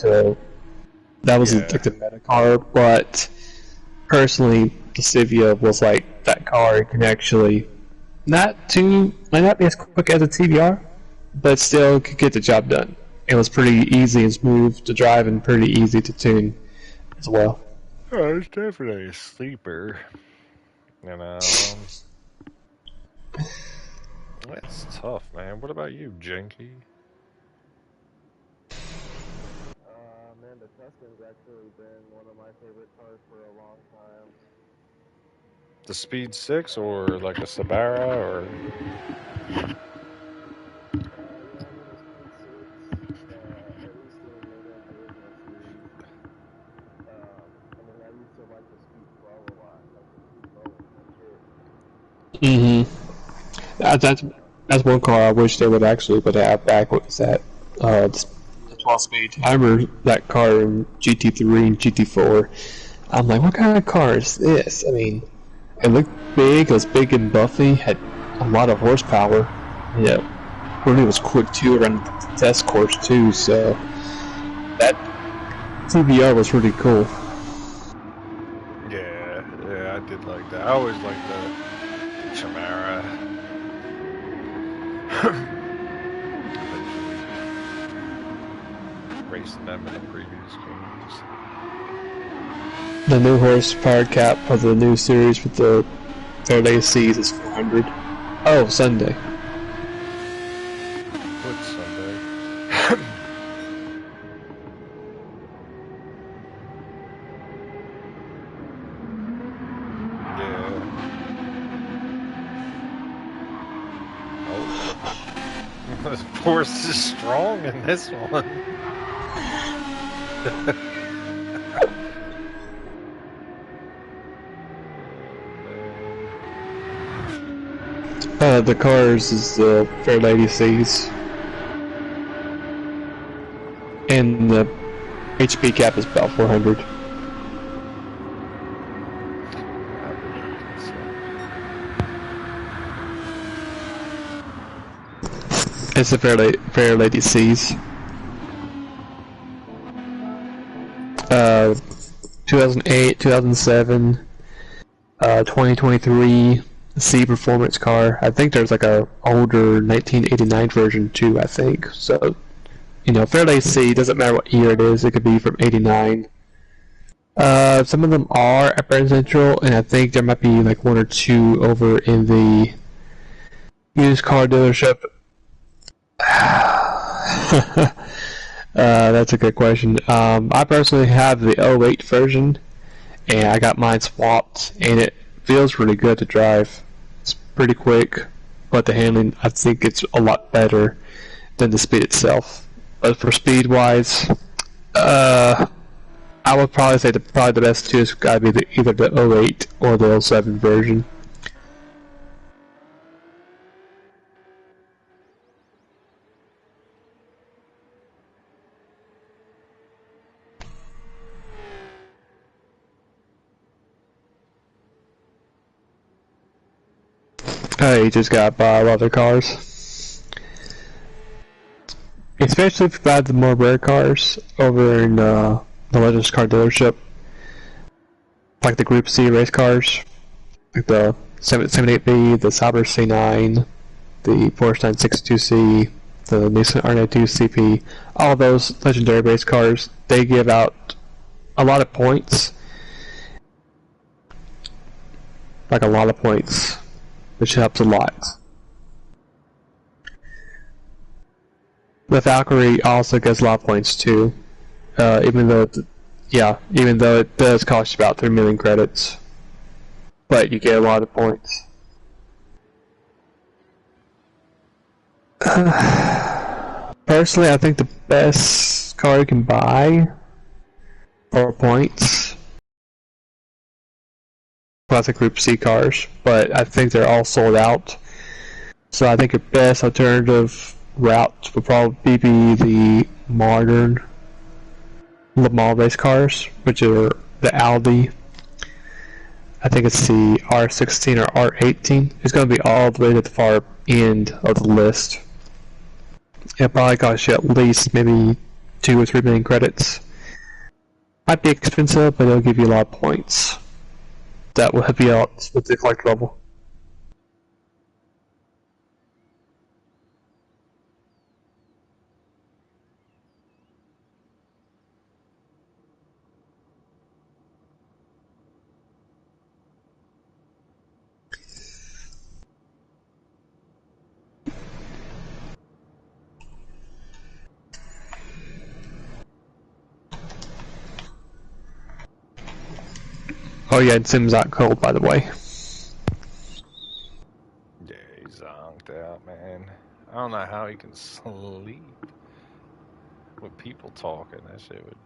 that was like the meta car, but personally, the Silvia was like that car. It can actually might not be as quick as a TVR, but still could get the job done. It was pretty easy and smooth to drive and pretty easy to tune as well. Oh, it's definitely a sleeper. That's tough, man. What about you, Jenky? Man, the Tuscan's actually been one of my favorite cars for a long time. The Speed 6 or like a Sabara or... Mm-hmm. That's one car I wish they would actually would have back. What was that? The 12 speed. I remember that car in GT3 and GT4. I'm like, what kind of car is this? I mean, it looked big. It was big and buffy. Had a lot of horsepower. Yeah, really was quick too around the test course too. So that TVR was really cool. Yeah, I did like that. I always liked the Chimera. Racing them in the previous games. The new horsepower cap for the new series with the Faraday C's is 400. Oh, Sunday. What's Sunday? Yeah. Oh. The force is strong in this one. The cars is the Fairlady C's. And the HP cap is about 400. It's the Fairlady C's. 2008, 2007, 2023 C performance car. I think there's like a older 1989 version too, I think. So, you know, Fairlady C, doesn't matter what year it is, it could be from 89. Some of them are at Brand Central, and I think there might be like one or two over in the used car dealership. That's a good question. I personally have the 08 version, and I got mine swapped, and it feels really good to drive. It's pretty quick, but the handling, I think it's a lot better than the speed itself. But for speed-wise, I would probably say probably the best two has got to be either the 08 or the 07 version. You just gotta buy a lot of cars. Especially if you buy the more rare cars over in the Legends car dealership. Like the Group C race cars. Like the 778B, the Sauber C9, the Porsche 962C, the Nissan R92 CP. All those legendary race cars, they give out a lot of points. Like a lot of points. Which helps a lot. The Valkyrie also gets a lot of points too, even though it does cost you about 3 million credits, but you get a lot of points. Personally, I think the best car you can buy for points, classic Group C cars, but I think they're all sold out. So I think your best alternative route would probably be the modern Le Mans race cars, which are the Audi. I think it's the R16 or R18. It's going to be all the way to the far end of the list. It'll probably cost you at least maybe 2 or 3 million credits. Might be expensive, but it'll give you a lot of points. That will help you out with the collector level. Oh yeah, and Sim's out cold, by the way. Yeah, he's zonked out, man. I don't know how he can sleep with people talking. That shit would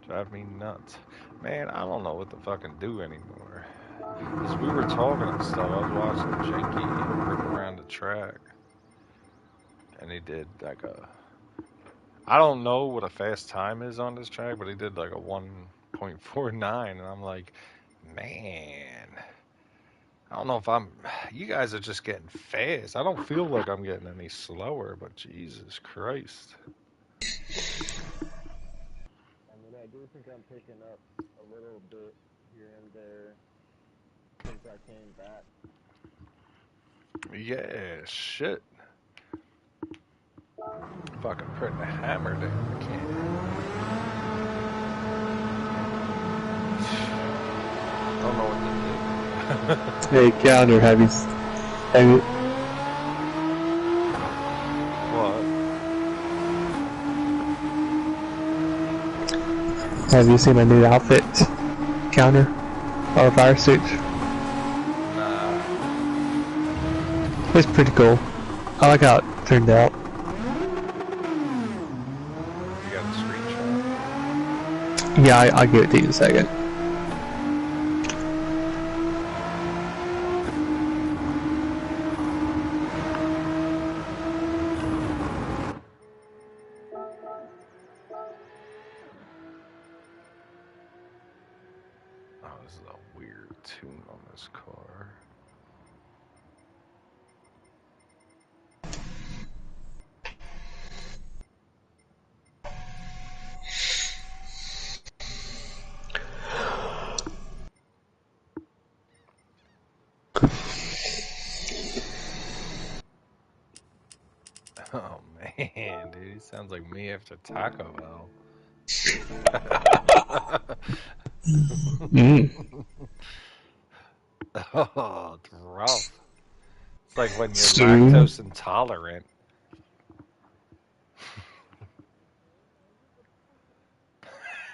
drive me nuts. Man, I don't know what to fucking do anymore. As we were talking and stuff, I was watching Janky rip around the track. And he did like a... I don't know what a fast time is on this track, but he did like a 1.49. And I'm like, man... I don't know if I'm... You guys are just getting fast. I don't feel like I'm getting any slower, but Jesus Christ. I mean, I do think I'm picking up a little bit here and there since I came back. Yeah, shit. Fucking putting a hammer down. I can't. I don't know what to do. Hey, Counter, have you What? have you seen my new outfit, Counter, or fire suit? Nah. It's pretty cool. I like how it turned out. You got a screenshot? Yeah, I'll give it to you in a second. Oh, this is a weird tune on this car. Oh man, dude, he sounds like me after Taco Bell. Oh, it's rough. It's like when you're Soon. lactose intolerant.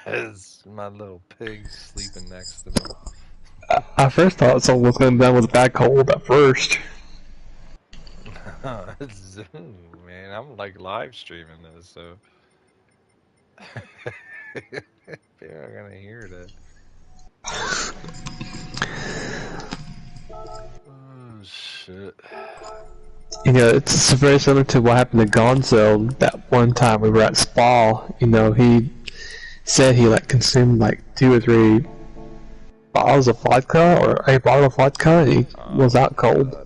As my little pig sleeping next to me. I first thought someone was going down with a bad cold at first. Zoom, man, I'm like live streaming this, so people are gonna hear that. Oh shit. You know, it's very similar to what happened to Gonzo that one time we were at Spa. You know, he said he like consumed like 2 or 3 bottles of vodka or a bottle of vodka and he was out cold. God.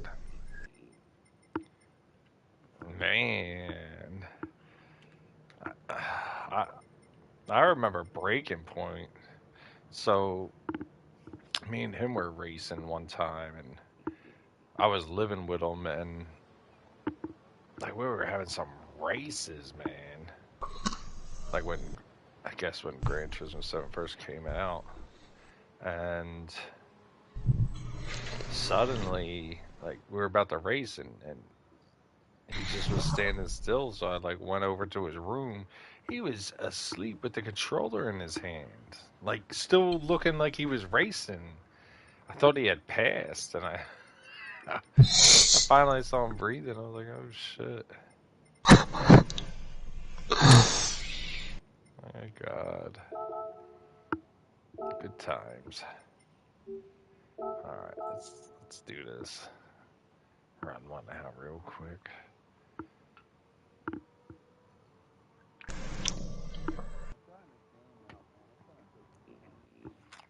Man. I remember Breaking Point. So me and him were racing one time and I was living with him and like we were having some races, man. Like when I guess when Gran Turismo 7 first came out. And suddenly like we were about to race and he just was standing still, so I like went over to his room. He was asleep with the controller in his hand, like still looking like he was racing. I thought he had passed, and I finally saw him breathing. I was like, oh shit. My God. Good times. Alright, let's do this. Run one out real quick.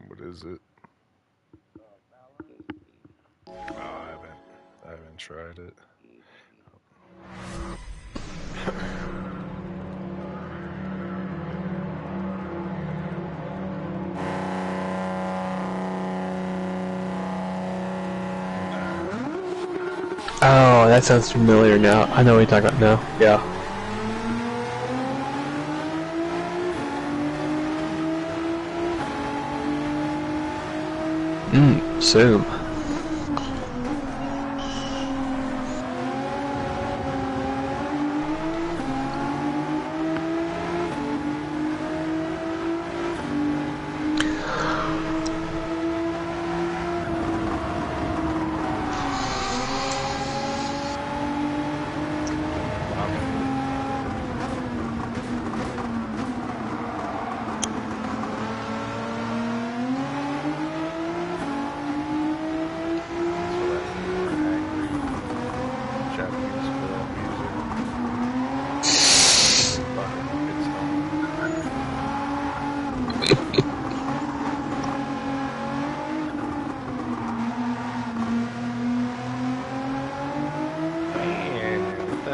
What is it? Oh, I haven't tried it. Oh, that sounds familiar now. I know what you're talking about now. Yeah. Soon.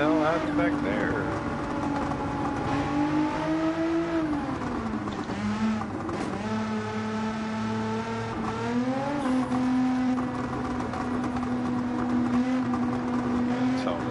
hell happened back there? Tell me.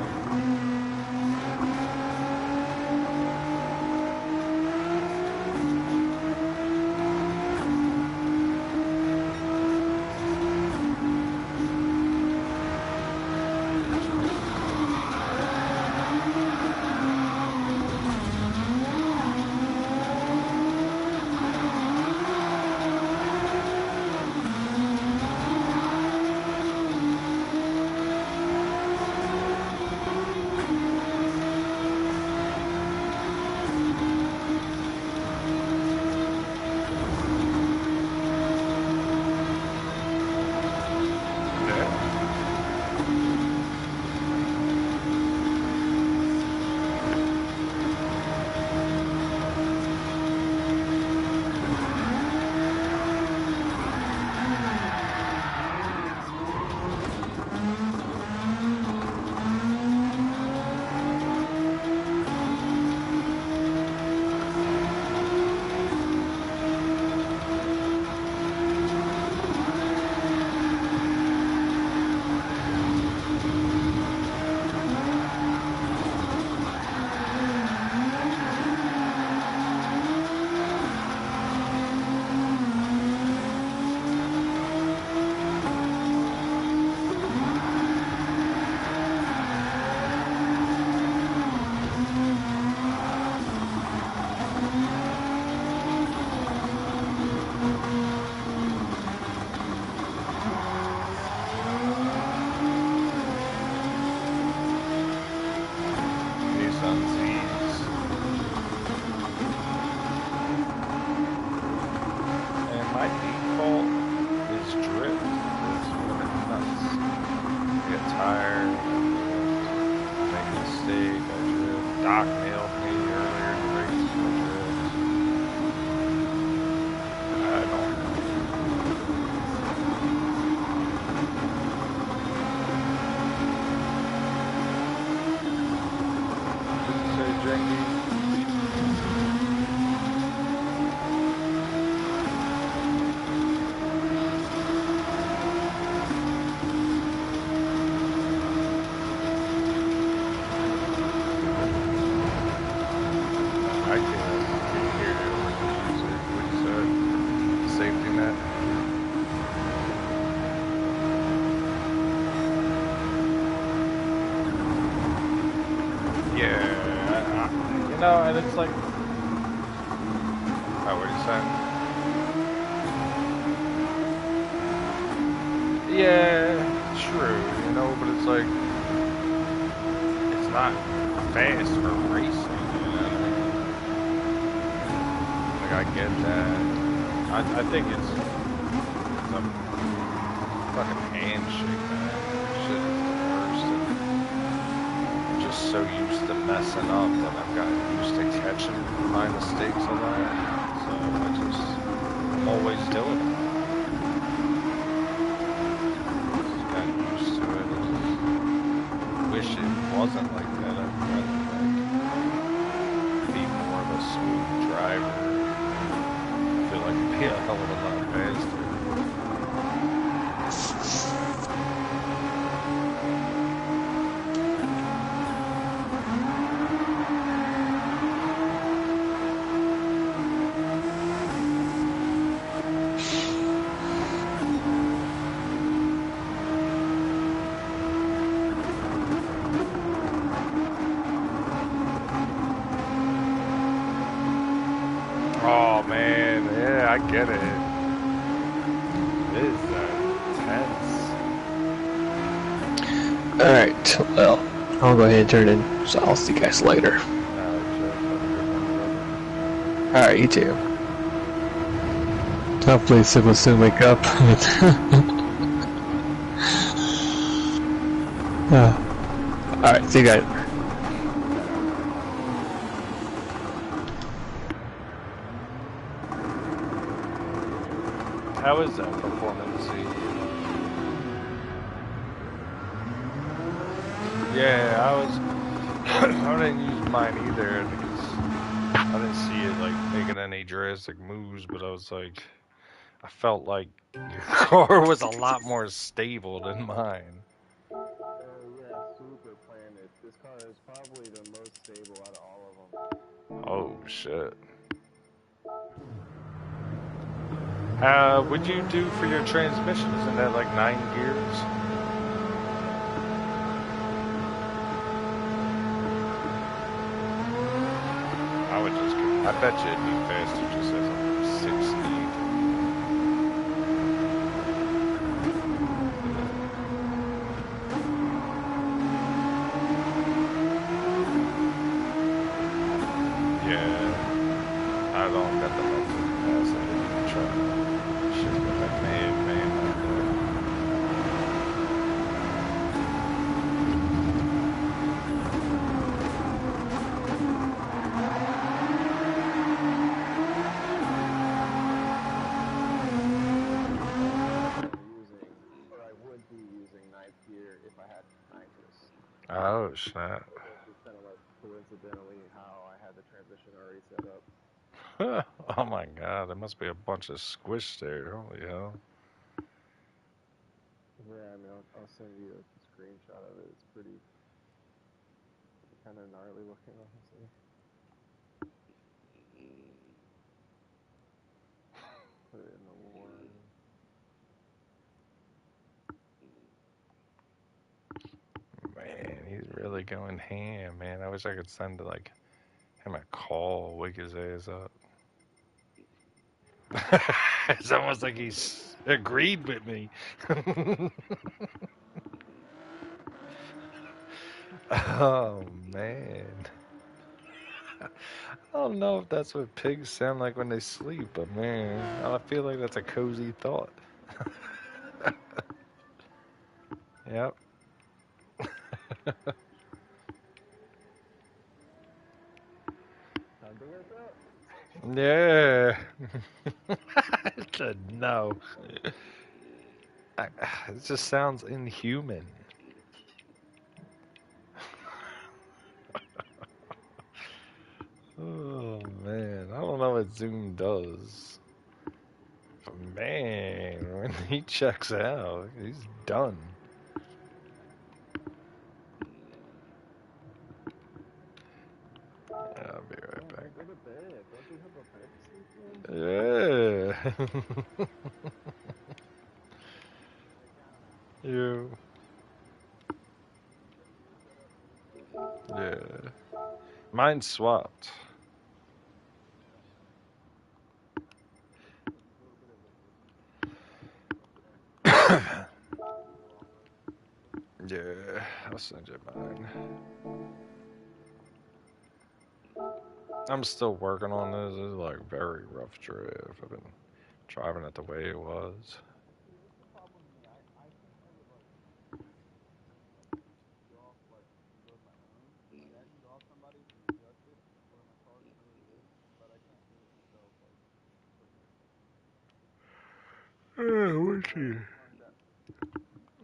Doc nailed me earlier in the race. I don't know. Say Jenky. I can't hear it over the music. What's that? Safety net? Yeah, you know, and it's like, oh, what are you saying? Yeah, true, you know, but it's like, it's not fast for racing, you know? Like, I get that. I think it's a fucking handshake, man. Shit is the worst. I'm just so used to messing up that I've gotten used to catching my mistakes a lot. So I'm always doing it. Just got used to it. I just wish it wasn't like that. I'd rather be more of a smooth driver. I feel like it'd be a hell of a lot faster. Oh man, yeah, I get it. It is tense. Alright, well, I'll go ahead and turn in, so I'll see you guys later. Alright, you too. Hopefully Sid will soon wake up. Alright, see you guys. How is that performance? Yeah, I didn't use mine either because I didn't see it like making any drastic moves, but I was like, I felt like your car was a lot more stable than mine. Yeah, Super Planet. This car is probably the most stable out of all of them. Oh shit. What'd you do for your transmission? Isn't that like 9 gears? I bet you it'd be faster just as a 6-speed. Yeah, I don't got the mental capacity to try shit with that man like that. Would be using ninth gear if I had nitrous. Oh snap! It's kind of like coincidentally how I had the transmission already set up. Oh my god, there must be a bunch of squish there. Holy hell! Yeah, I mean, I'll send you a screenshot of it. It's pretty kind of gnarly looking, honestly. Put it in the war. Man, he's really going ham, man. I wish I could send like him a call, wake his ass up. It's almost like he's agreed with me. Oh man. I don't know if that's what pigs sound like when they sleep, but man, I feel like that's a cozy thought. Yep. Time to wake up. Yeah. No. It just sounds inhuman. Oh man, I don't know what Zoom does. But man, when he checks out, he's done. I'll be right back. Go to bed. Don't you have a bed to sleep in? Yeah. You. Yeah. Mine's swapped. Yeah, I'll send you mine. I'm still working on this. This is like very rough draft. I've been driving it the way it was.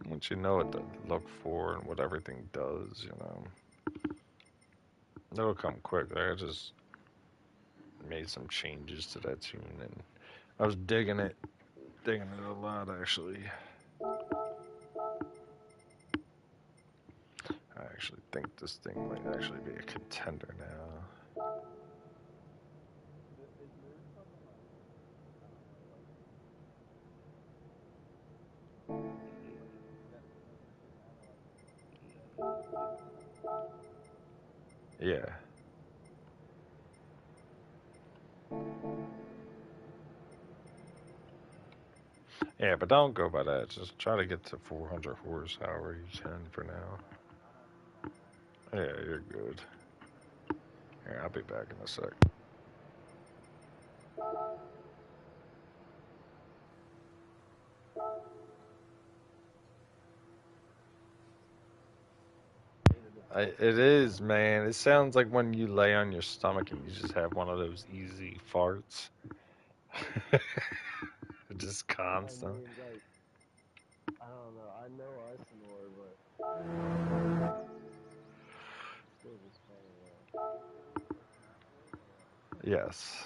Once you know what to look for and what everything does, you know, it'll come quick. I just made some changes to that tune, and I was digging it a lot actually. I actually think this thing might actually be a contender now. Yeah. Yeah, but don't go by that. Just try to get to 400 horsepower you can for now. Yeah, you're good. Here, I'll be back in a sec. It is, man. It sounds like when you lay on your stomach and you just have one of those easy farts. Just constant. I mean, like, I don't know. I know I snore, but still just Yes.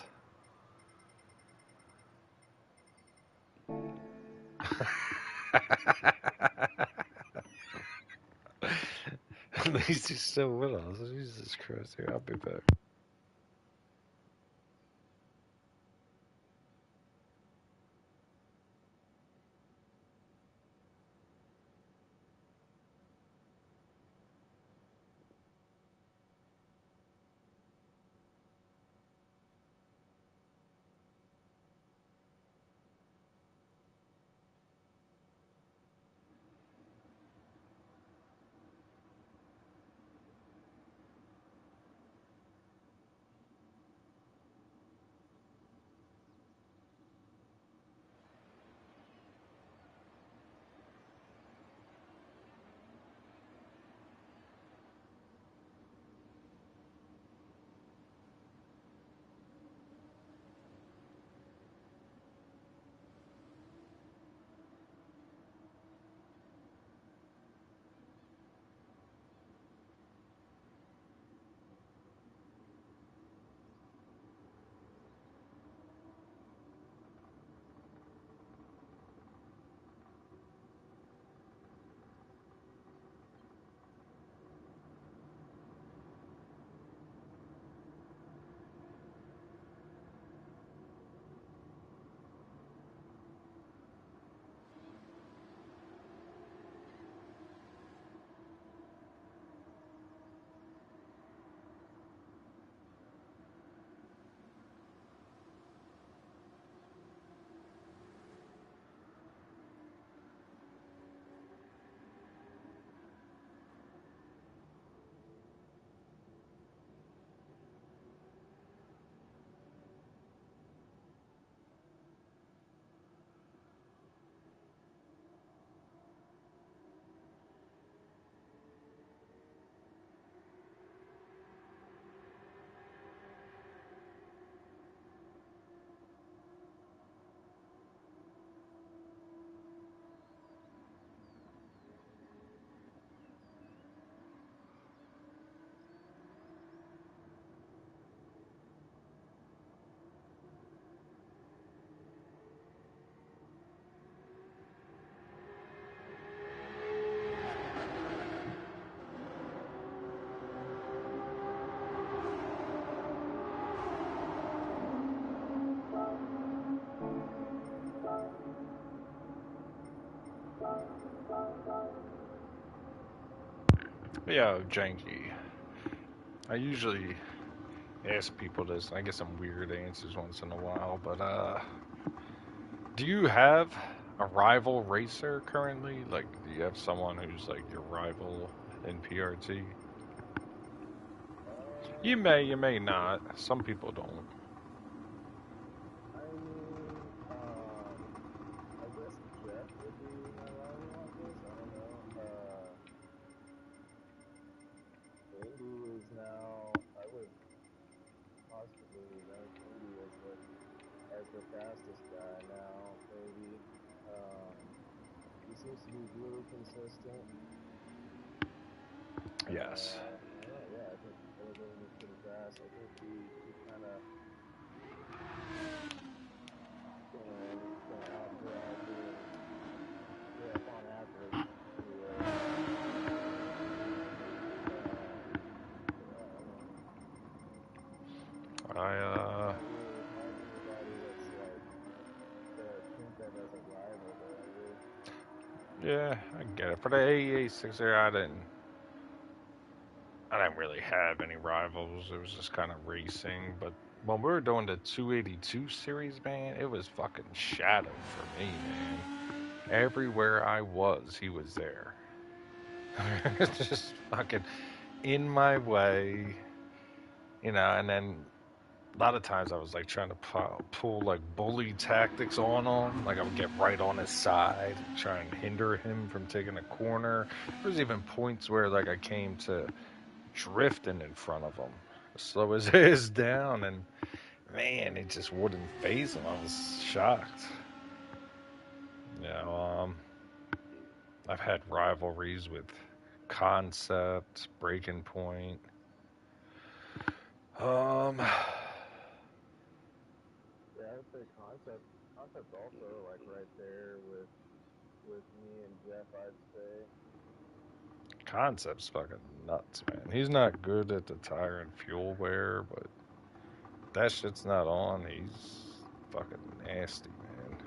At least he's still with us. Jesus Christ. Here, I'll be back. Yo, Janky. I usually ask people this. I get some weird answers once in a while, but do you have a rival racer currently? Like, do you have someone who's like your rival in PRT? You may not. Some people don't. I mean, I guess Jeff would be my rival on this. I don't know. Indy is now. I would possibly rank Indy as the fastest guy now. Maybe. Um, he seems to be really consistent. Yes. I don't know. Yeah, I think Illegal is pretty fast. I think he kind of gonna outdrive me and Jeff on average. Anyway. Yeah, I don't know. I Not really have anybody that's like that think of as a rival though. I really. yeah, I get it. For the AE6er, I didn't really have any rivals. It was just kind of racing. But when we were doing the 282 series, man, it was fucking Shadow for me, man. Everywhere I was, he was there. Just fucking in my way, and then a lot of times I was like trying to pull like bully tactics on him. Like I would get right on his side, try and hinder him from taking a corner. There was even points where like I came to drifting in front of him, slow his ass down, and man, it just wouldn't phase him. I was shocked. You know, I've had rivalries with Concept, Breaking Point, Yeah, I would say concept also like right there with me and Jeff. I'd say. Concept's fucking nuts, man. He's not good at the tire and fuel wear, but that shit's not on. He's fucking nasty, man.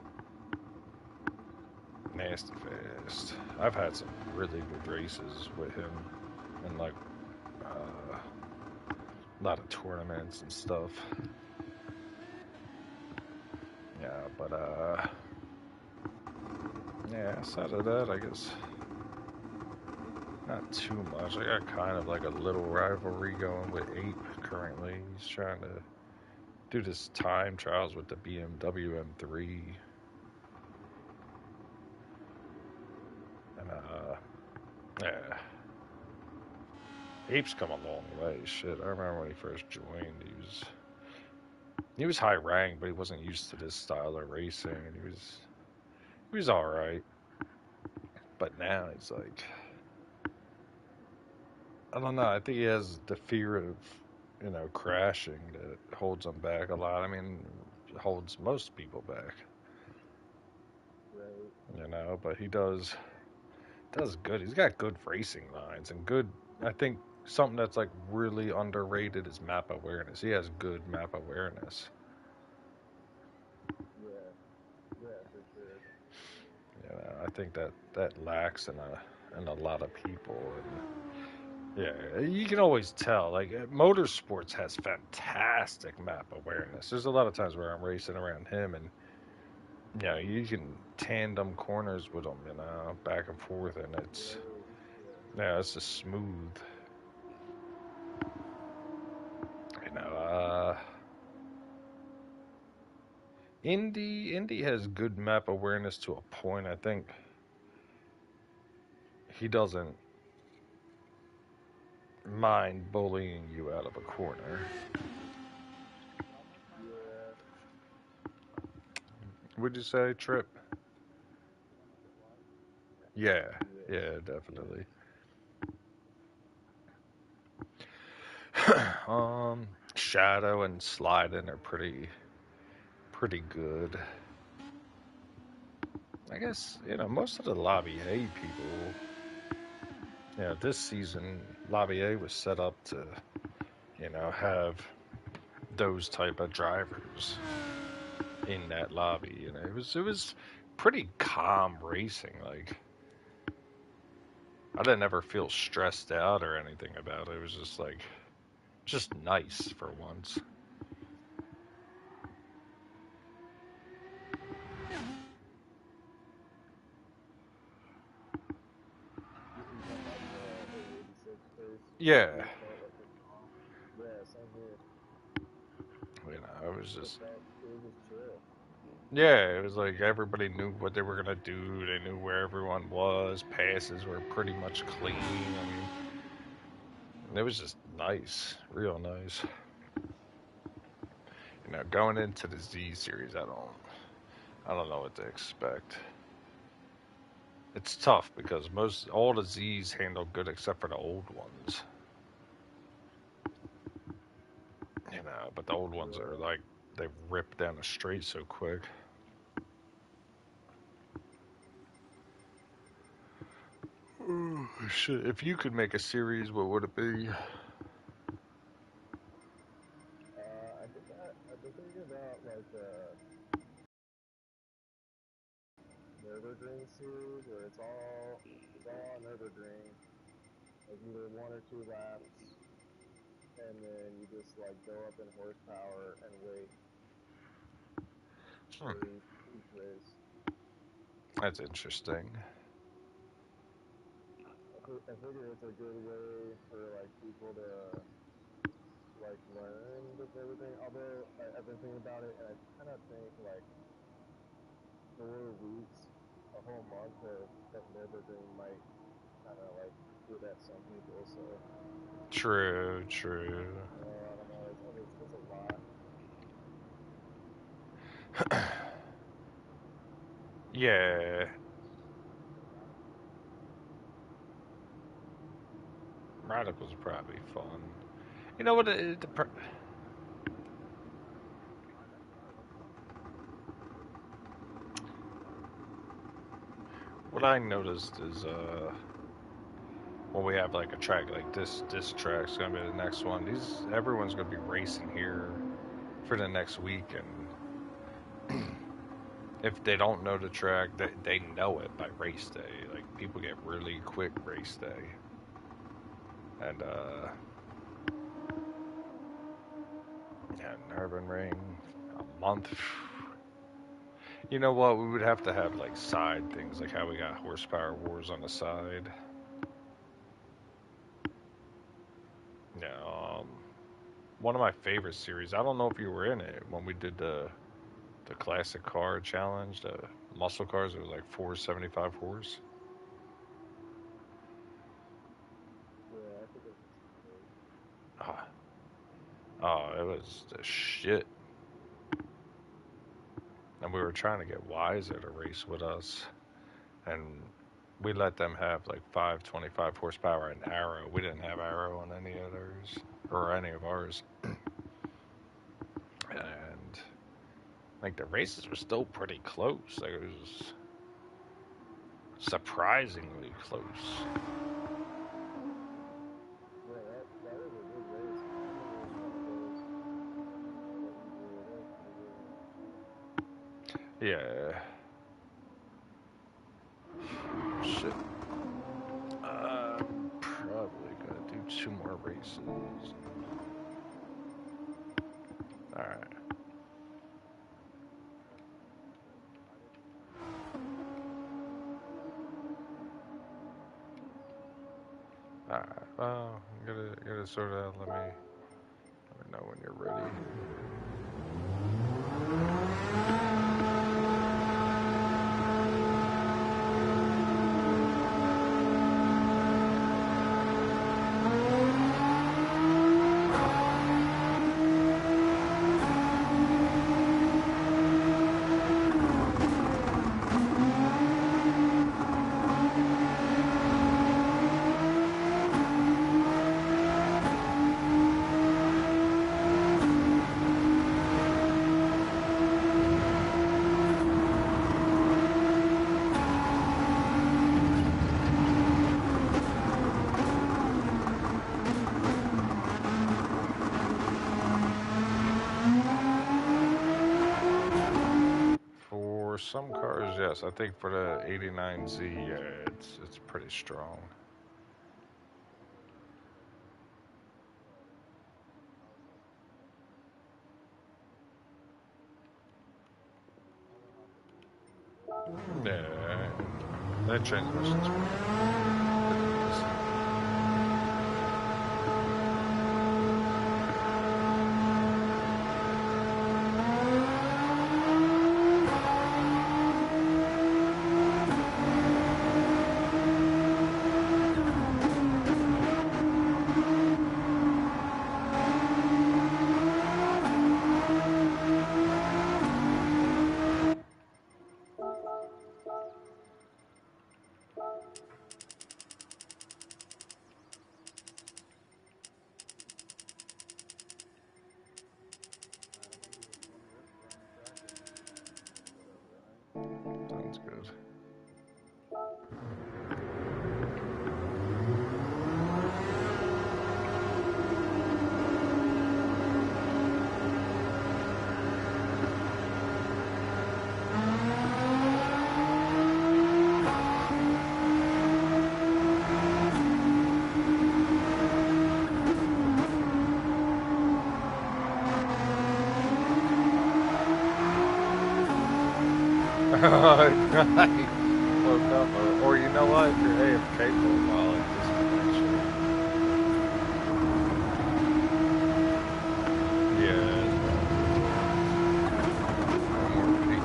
Nasty fast. I've had some really good races with him, and like a lot of tournaments and stuff. Yeah, but yeah, outside of that, I guess not too much. I got kind of like a little rivalry going with Ape currently. He's trying to do this time trials with the BMW M3. And yeah. Ape's come a long way. Shit, I remember when he first joined, he was high ranked, but he wasn't used to this style of racing, and he was all right. But now he's like, I don't know. I think he has the fear of, crashing that holds him back a lot. I mean, holds most people back. Right. But he does good. He's got good racing lines and good. I think something that's like really underrated is map awareness. He has good map awareness. Yeah, for sure. I think that lacks in a lot of people. And yeah, you can always tell. Like motorsports has fantastic map awareness. There's a lot of times where I'm racing around him, and you can tandem corners with him, back and forth, and it's just smooth. Indy has good map awareness to a point. I think he doesn't mind bullying you out of a corner. Yeah. Would you say, Trip? Yeah, definitely. Shadow and sliding are pretty good. I guess most of the Lobby A people. This season Lobby A was set up to have those type of drivers in that lobby. It was pretty calm racing. Like I didn't ever feel stressed out or anything about it. It was just like just nice for once. Yeah. Yeah, same here. It was just. It was chill. Yeah, it was like everybody knew what they were gonna do. They knew where everyone was. Passes were pretty much clean. I mean, it was just nice, real nice. Going into the Z series, I don't know what to expect. It's tough because all the Z's handle good except for the old ones. But the old ones are like they rip down the straight so quick. Oh, shit. If you could make a series, what would it be? I've been thinking about like Nürburgring series where it's all Nürburgring, like either 1 or 2 laps, and then you just like go up in horsepower and wait for each race. That's interesting. I figure it's a good way for like people to like learn the Nürburgring. Although I've been thinking about it, and I kind of think like 4 weeks, a whole month of Nürburgring might kind of like get at some people. So True. I don't know. It's a lot. Yeah. Radical's probably fun. You know what? What I noticed is, when we have like a track like this track's gonna be the next one. Everyone's gonna be racing here for the next week, and if they don't know the track, they know it by race day. Like people get really quick race day, and yeah, Nürburgring, a month. You know what? We would have to have like side things, like how we got Horsepower Wars on the side. Yeah, one of my favorite series. I don't know if you were in it when we did the classic car challenge, the muscle cars. It was like 475 horse. Yeah, I think it's Ah, oh, it was the shit. And we were trying to get Wiser to race with us, and we let them have like 525 horsepower and Arrow. We didn't have Arrow on any of theirs or any of ours, and like the races were still pretty close. Like it was surprisingly close. yeah, that was a good race. I think it was one of those that you really Yeah. Shit. I'm probably gonna do 2 more races. Alright. Alright. Well, you gotta sort out. Let me know when you're ready. For some cars, yes. I think for the 89Z, yeah, it's pretty strong. Yeah, that transmission's pretty decent. Sounds good. Right. Woke up, or you know what? If you're AFK for a while, it disconnects you. Yeah. One more peek.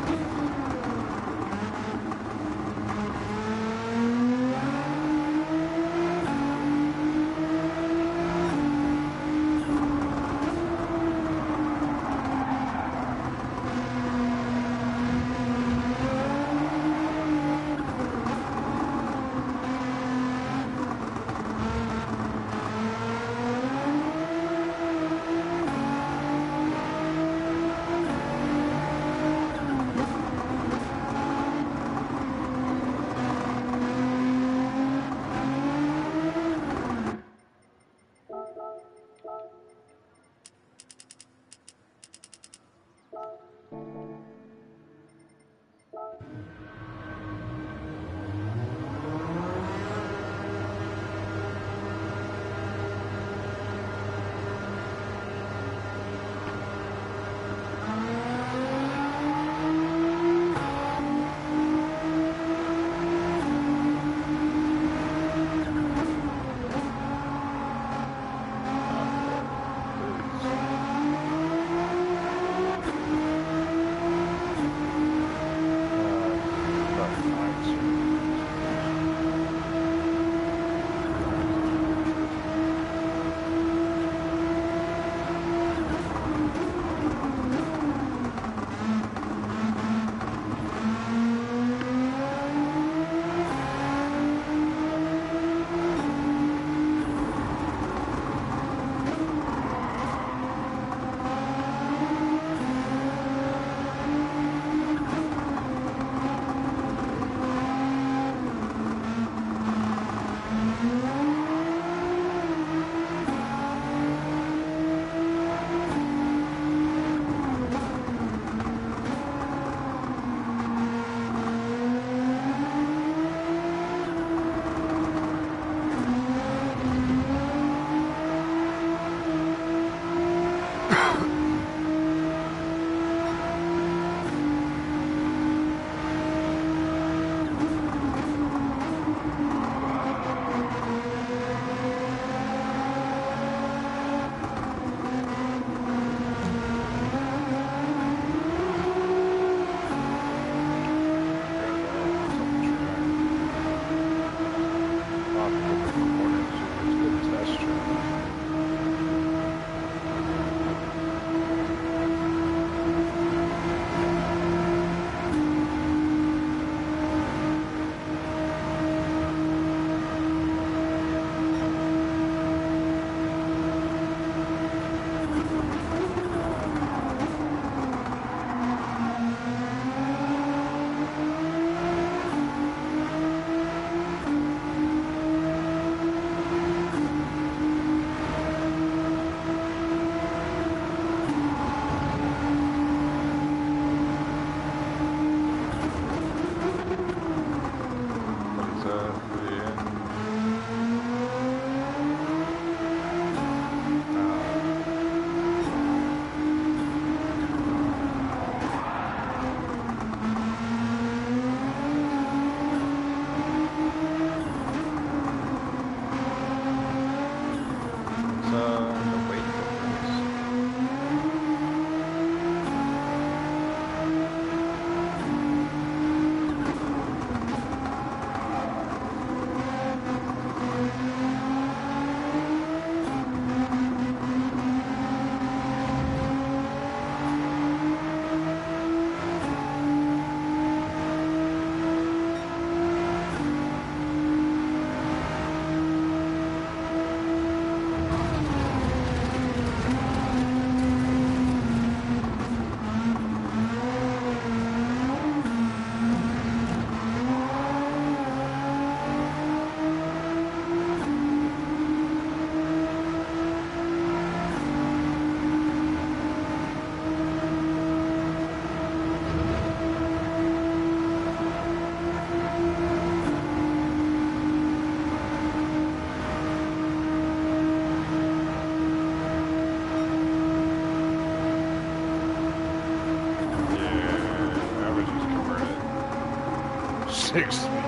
6 speed.